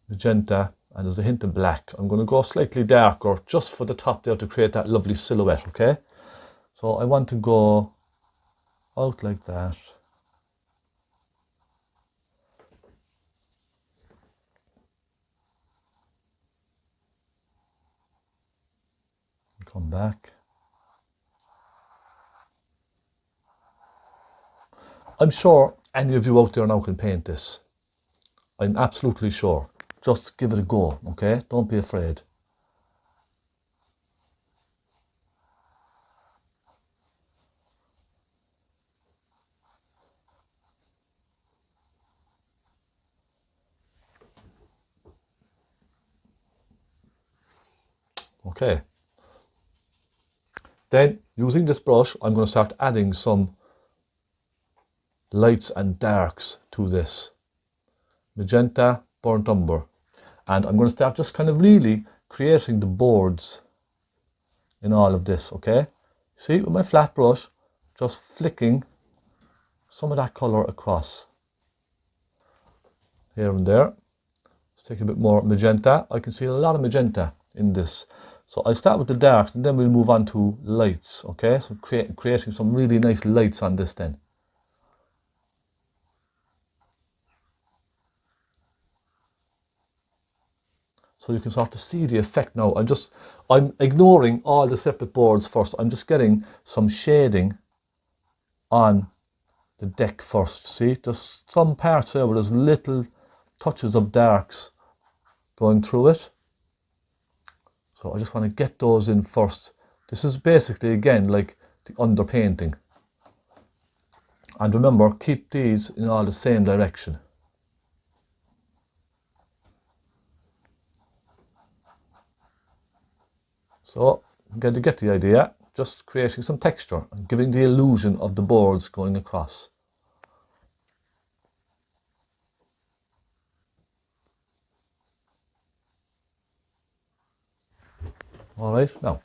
magenta, and there's a hint of black. I'm going to go slightly darker just for the top there to create that lovely silhouette, okay? So I want to go out like that. Come back. I'm sure any of you out there now can paint this. I'm absolutely sure. Just give it a go, okay? Don't be afraid. Okay. Then, using this brush, I'm going to start adding some lights and darks to this. Magenta, burnt umber. And I'm going to start just kind of really creating the boards in all of this, okay? See, with my flat brush, just flicking some of that colour across. Here and there. Let's take a bit more magenta. I can see a lot of magenta in this. So I'll start with the darks and then we'll move on to lights, okay? So creating some really nice lights on this then. So you can start to see the effect now. I'm ignoring all the separate boards first. I'm just getting some shading on the deck first. See, there's some parts there where there's little touches of darks going through it. So I just want to get those in first. This is basically, again, like the underpainting. And remember, keep these in all the same direction. So, again, to get the idea, just creating some texture and giving the illusion of the boards going across. Alright, now,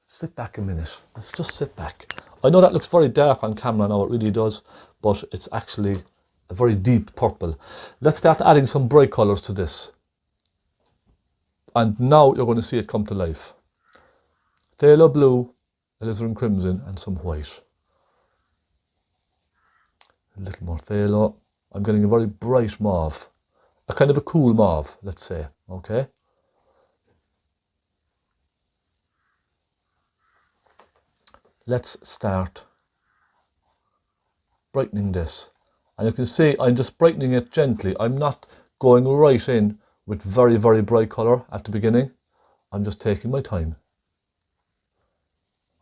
sit back a minute. Let's just sit back. I know that looks very dark on camera now, it really does, but it's actually a very deep purple. Let's start adding some bright colours to this. And now you're going to see it come to life. Phthalo blue, alizarin crimson, and some white. A little more phthalo. I'm getting a very bright mauve. A kind of a cool mauve, let's say, okay? Let's start brightening this. And you can see I'm just brightening it gently. I'm not going right in with very, very bright colour at the beginning. I'm just taking my time.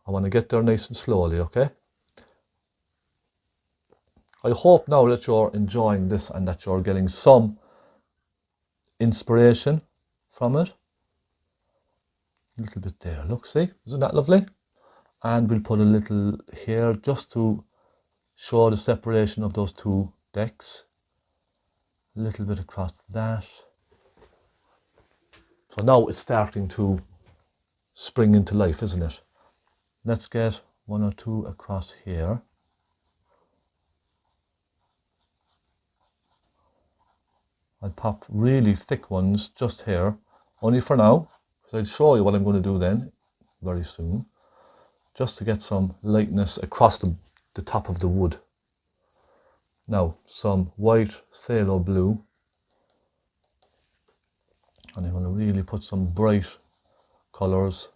I want to get there nice and slowly, okay? I hope now that you're enjoying this and that you're getting some inspiration from it. A little bit there, look, see? Isn't that lovely? And we'll put a little here just to show the separation of those two decks. A little bit across that. So now it's starting to spring into life, isn't it? Let's get one or two across here. I'll pop really thick ones just here, only for now, because I'll show you what I'm going to do then, very soon, just to get some lightness across the top of the wood. Now, some white phthalo blue, and I'm going to really put some bright colours.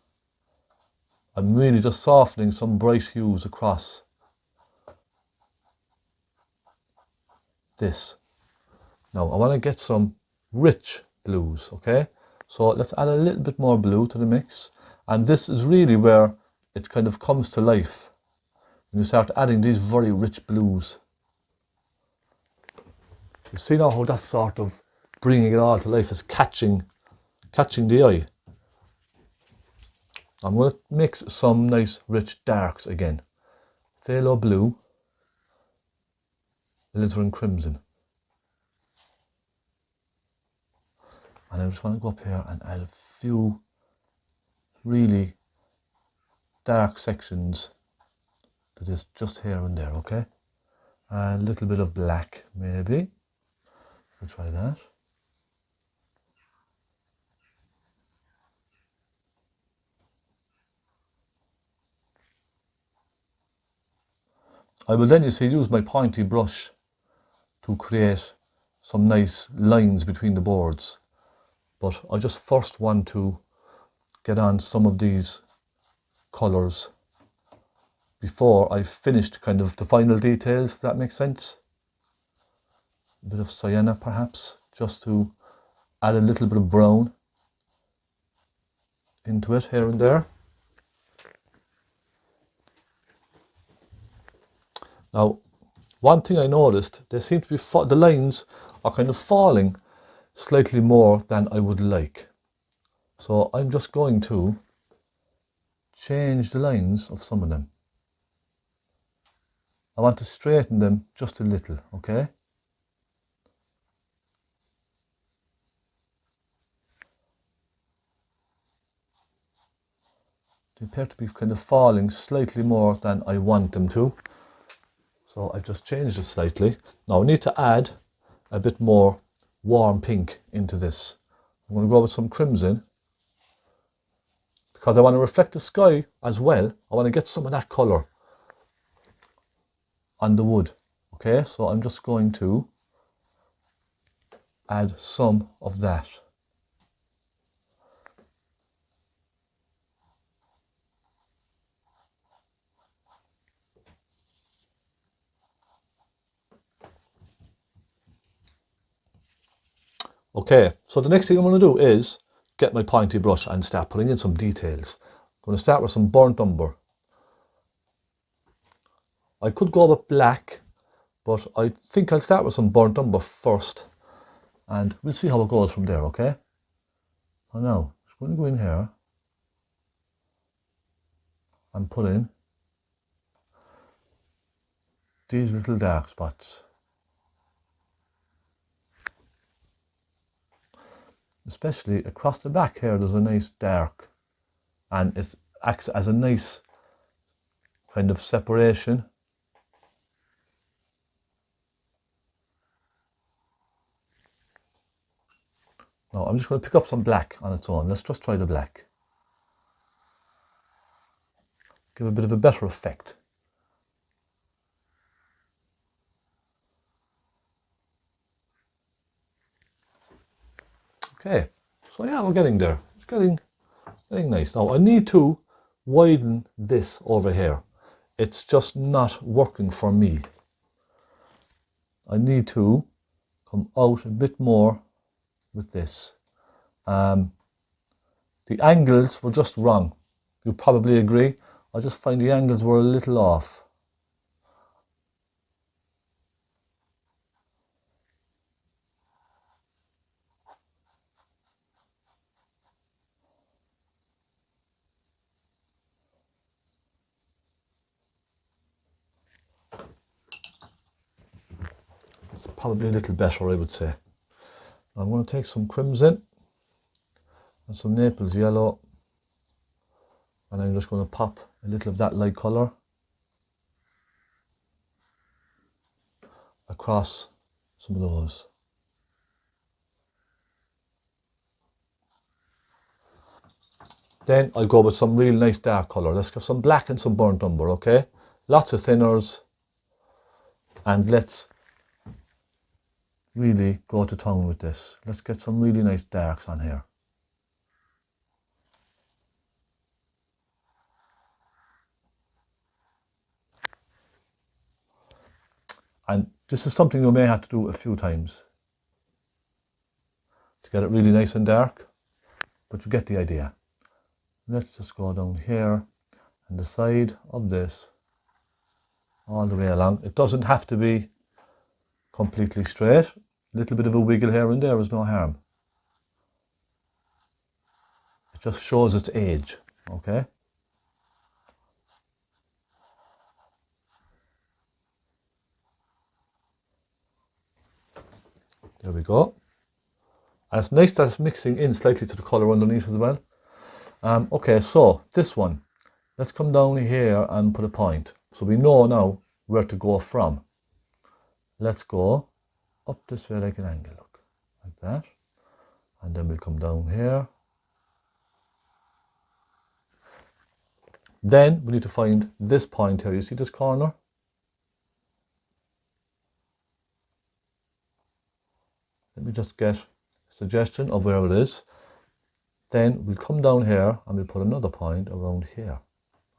I'm really just softening some bright hues across this. Now, I want to get some rich blues, okay? So let's add a little bit more blue to the mix. And this is really where it kind of comes to life. When you start adding these very rich blues. You see now how that's sort of bringing it all to life, is catching the eye. I'm going to mix some nice rich darks again. Phthalo blue, alizarin crimson. And I just want to go up here and add a few really dark sections to this, just here and there, okay? A little bit of black, maybe. We'll try that. I will then, you see, use my pointy brush to create some nice lines between the boards. But I just first want to get on some of these colours before I've finished kind of the final details, if that makes sense. A bit of sienna perhaps, just to add a little bit of brown into it here and there. Now, one thing I noticed, they seem to be, the lines are kind of falling slightly more than I would like. So I'm just going to change the lines of some of them. I want to straighten them just a little, okay? They appear to be kind of falling slightly more than I want them to. So I've just changed it slightly. Now I need to add a bit more warm pink into this. I'm going to go with some crimson, because I want to reflect the sky as well. I want to get some of that colour on the wood. Okay, so I'm just going to add some of that. Okay, so the next thing I'm going to do is get my pointy brush and start putting in some details. I'm going to start with some burnt umber. I could go with black, but I think I'll start with some burnt umber first, and we'll see how it goes from there, okay? So now, I'm just going to go in here and put in these little dark spots. Especially across the back here, there's a nice dark, and it acts as a nice kind of separation. Now I'm just going to pick up some black on its own. Let's just try the black. Give a bit of a better effect. Okay, so yeah, we're getting there. It's getting nice. Now I need to widen this over here. It's just not working for me. I need to come out a bit more with this. The angles were just wrong. You probably agree. I just find the angles were a little off. It's probably a little better, I would say. I'm going to take some crimson and some Naples yellow, and I'm just going to pop a little of that light colour across some of those. Then I'll go with some real nice dark colour. Let's get some black and some burnt umber, okay? Lots of thinners, and let's really go to town with this. Let's get some really nice darks on here. And this is something you may have to do a few times to get it really nice and dark, but you get the idea. Let's just go down here and the side of this all the way along. It doesn't have to be completely straight. A little bit of a wiggle here and there is no harm. It just shows its age, okay? There we go. And it's nice that it's mixing in slightly to the colour underneath as well. Okay, so this one, let's come down here and put a point. So we know now where to go from. Let's go up this way like an angle, look, like that. And then we'll come down here. Then we need to find this point here. You see this corner? Let me just get a suggestion of where it is. Then we'll come down here and we'll put another point around here.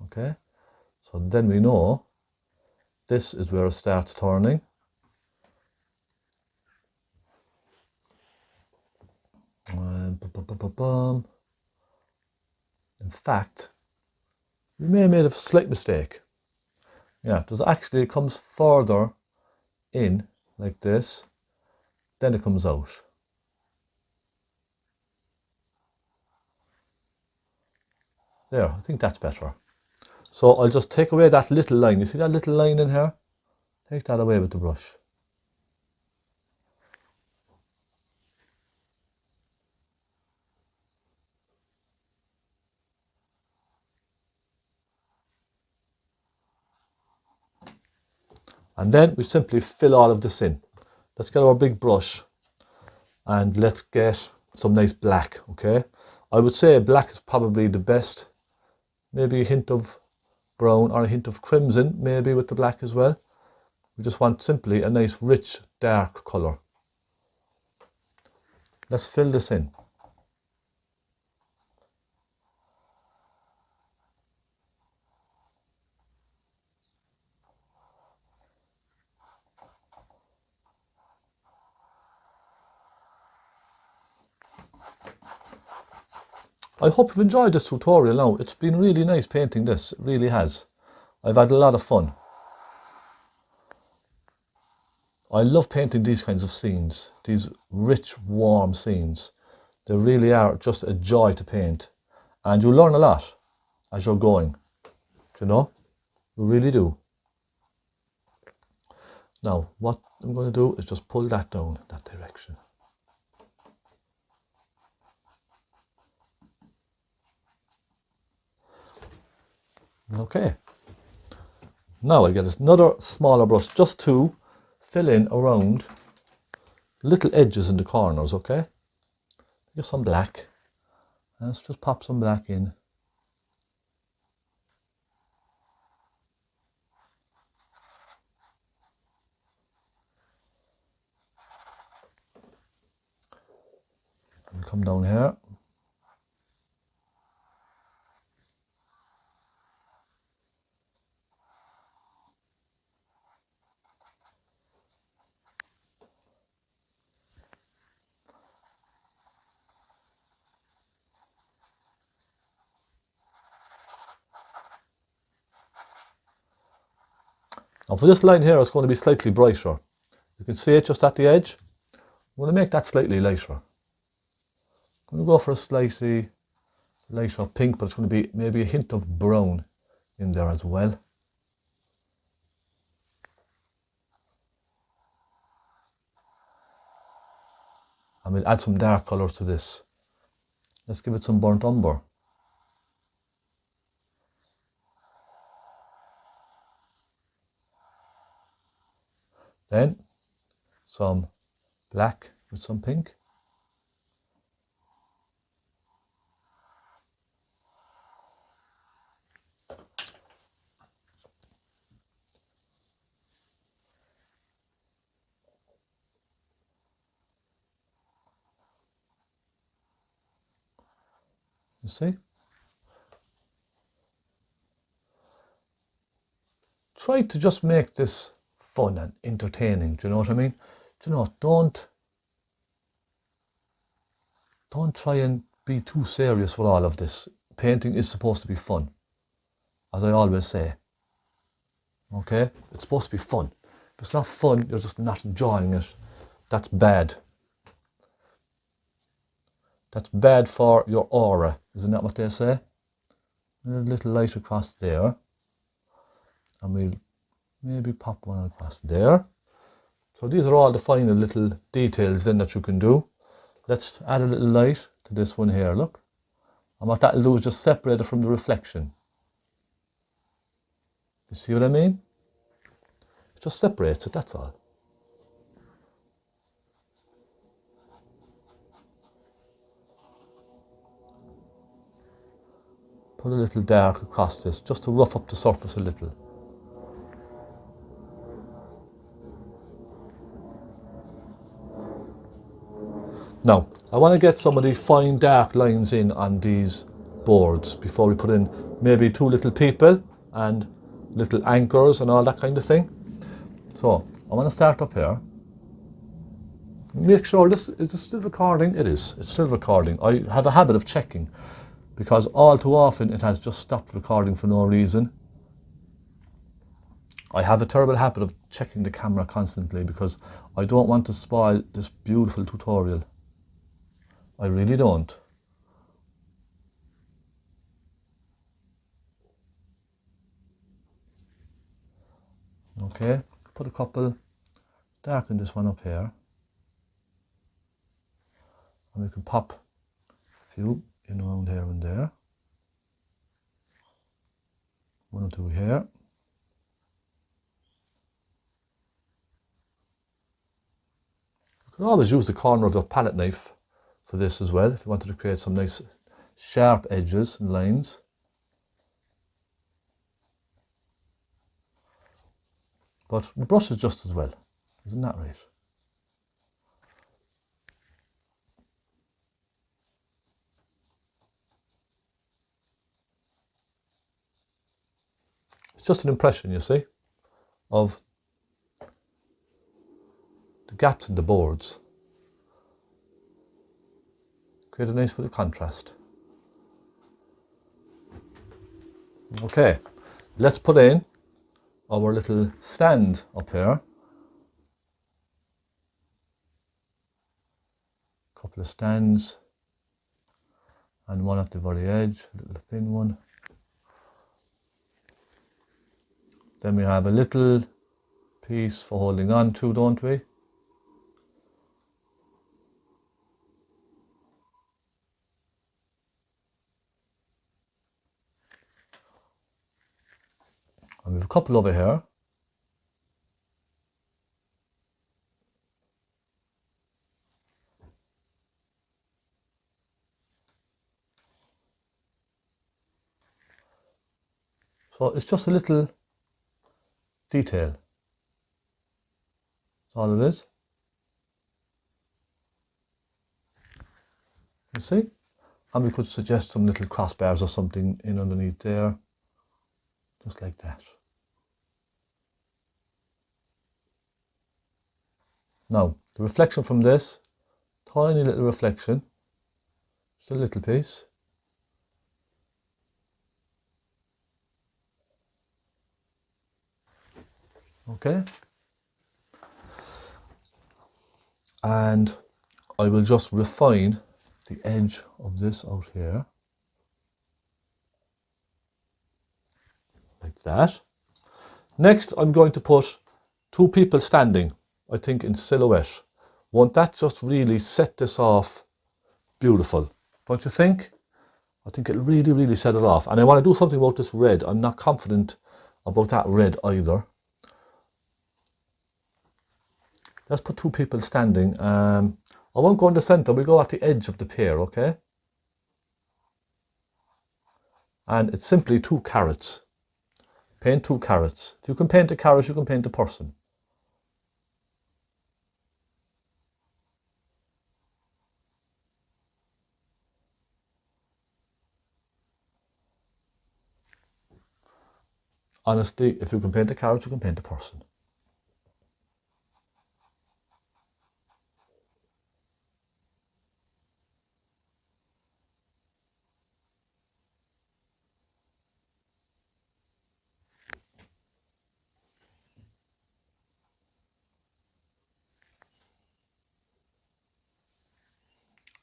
Okay? So then we know this is where it starts turning. In fact, we may have made a slight mistake. Yeah, it comes further in like this, then it comes out. There, I think that's better. So I'll just take away that little line. You see that little line in here? Take that away with the brush. And then we simply fill all of this in. Let's get our big brush and let's get some nice black, okay? I would say black is probably the best. Maybe a hint of brown or a hint of crimson, maybe with the black as well. We just want simply a nice rich dark colour. Let's fill this in. I hope you've enjoyed this tutorial now. It's been really nice painting this, it really has. I've had a lot of fun. I love painting these kinds of scenes, these rich, warm scenes. They really are just a joy to paint. And you learn a lot as you're going, you know, you really do. Now, what I'm going to do is just pull that down that direction. Okay. Now I get another smaller brush just to fill in around little edges in the corners, okay? Just some black. Let's just pop some black in. And come down here. Now for this line here, it's going to be slightly brighter. You can see it just at the edge. I'm going to make that slightly lighter. I'm going to go for a slightly lighter pink, but it's going to be maybe a hint of brown in there as well. And we'll add some dark colours to this. Let's give it some burnt umber. Then some black with some pink. You see? Try to just make this fun and entertaining, do you know what I mean? Do you know, don't try and be too serious with all of this. Painting is supposed to be fun, as I always say. Okay? It's supposed to be fun. If it's not fun, you're just not enjoying it. That's bad. That's bad for your aura, isn't that what they say? A little light across there. And we'll maybe pop one across there. So these are all the final little details then that you can do. Let's add a little light to this one here, look. And what that'll do is just separate it from the reflection. You see what I mean? It just separates it, that's all. Put a little dark across this, just to rough up the surface a little. Now, I want to get some of the fine dark lines in on these boards before we put in maybe two little people and little anchors and all that kind of thing. So, I want to start up here. Make sure this is still recording. It is. It's still recording. I have a habit of checking because all too often it has just stopped recording for no reason. I have a terrible habit of checking the camera constantly because I don't want to spoil this beautiful tutorial. I really don't. Okay, put a couple, darken this one up here. And we can pop a few in around here and there. One or two here. You can always use the corner of your palette knife for this as well if you wanted to create some nice sharp edges and lines. But the brush is just as well, isn't that right? It's just an impression, you see, of the gaps in the boards. Create a nice bit of contrast. Okay, let's put in our little stand up here. Couple of stands and one at the very edge, a little thin one. Then we have a little piece for holding on to, don't we? And we have a couple over here. So it's just a little detail. That's all it is. You see? And we could suggest some little crossbars or something in underneath there. Just like that. Now, the reflection from this, tiny little reflection, just a little piece. Okay. And I will just refine the edge of this out here. Like that. Next, I'm going to put two people standing, I think in silhouette. Won't that just really set this off beautiful? Don't you think? I think it'll really, really set it off. And I want to do something about this red. I'm not confident about that red either. Let's put two people standing. I won't go in the center, we'll go at the edge of the pear, okay? And it's simply two carrots. Paint two carrots. If you can paint a carrot, you can paint a person. Honestly, if you can paint a carrot, you can paint a person.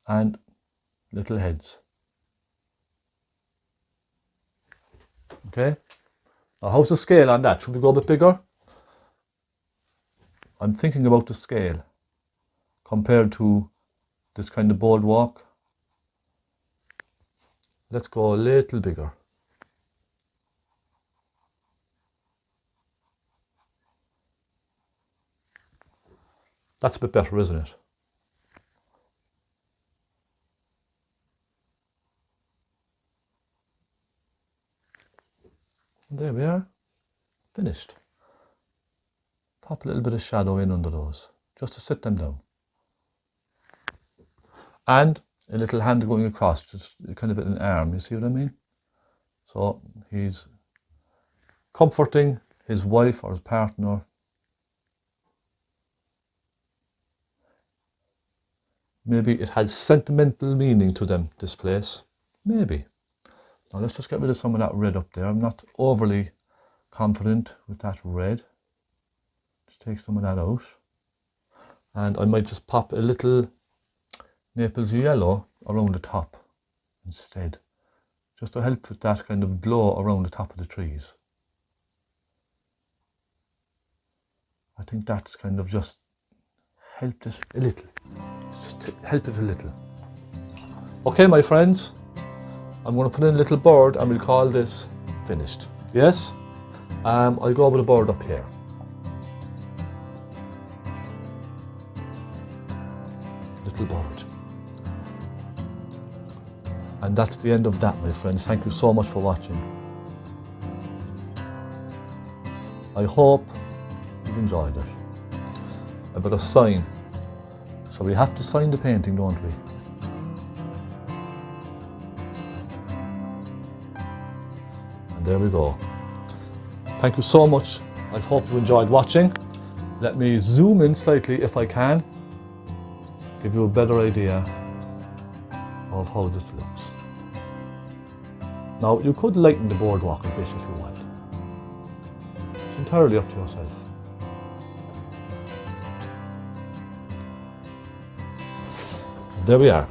And little heads. Okay, now how's the scale on that? Should we go a bit bigger? I'm thinking about the scale compared to this kind of boardwalk. Let's go a little bigger. That's a bit better, isn't it? There we are, finished. Pop a little bit of shadow in under those, just to sit them down. And a little hand going across, just kind of an arm, you see what I mean? So he's comforting his wife or his partner. Maybe it has sentimental meaning to them, this place. Maybe. Now let's just get rid of some of that red up there. I'm not overly confident with that red. Just take some of that out. And I might just pop a little Naples yellow around the top instead. Just to help with that kind of glow around the top of the trees. I think that's kind of just helped it a little. Just help it a little. Okay, my friends. I'm going to put in a little bird and we'll call this finished. Yes? I'll go with a bird up here. Little bird. And that's the end of that, my friends. Thank you so much for watching. I hope you've enjoyed it. A bit of sign. So we have to sign the painting, don't we? There we go. Thank you so much. I hope you enjoyed watching. Let me zoom in slightly if I can. Give you a better idea of how this looks. Now, you could lighten the boardwalk a bit if you want. It's entirely up to yourself. There we are.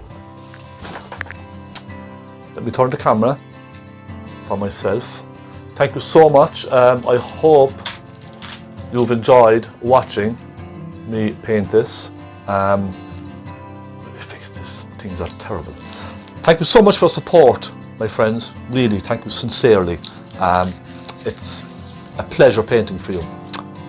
Let me turn the camera for myself. Thank you so much. I hope you've enjoyed watching me paint this. Let me fix this. Things are terrible. Thank you so much for support, my friends. Really, thank you sincerely. It's a pleasure painting for you.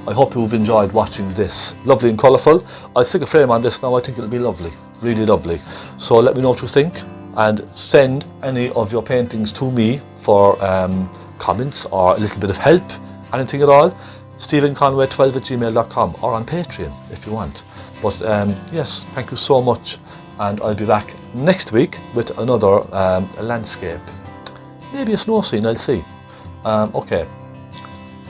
I hope you've enjoyed watching this. Lovely and colourful. I'll stick a frame on this now. I think it'll be lovely. Really lovely. So let me know what you think, and send any of your paintings to me for comments or a little bit of help, anything at all. StephenConway12@gmail.com, or on Patreon if you want. But yes, thank you so much, and I'll be back next week with another landscape. Maybe a snow scene, I'll see. Okay.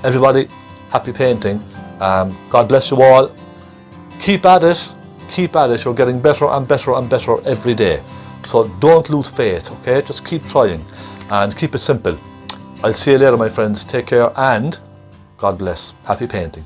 Everybody, happy painting. God bless you all. Keep at it. Keep at it. You're getting better and better and better every day. So don't lose faith, okay? Just keep trying and keep it simple. I'll see you later, my friends. Take care and God bless. Happy painting.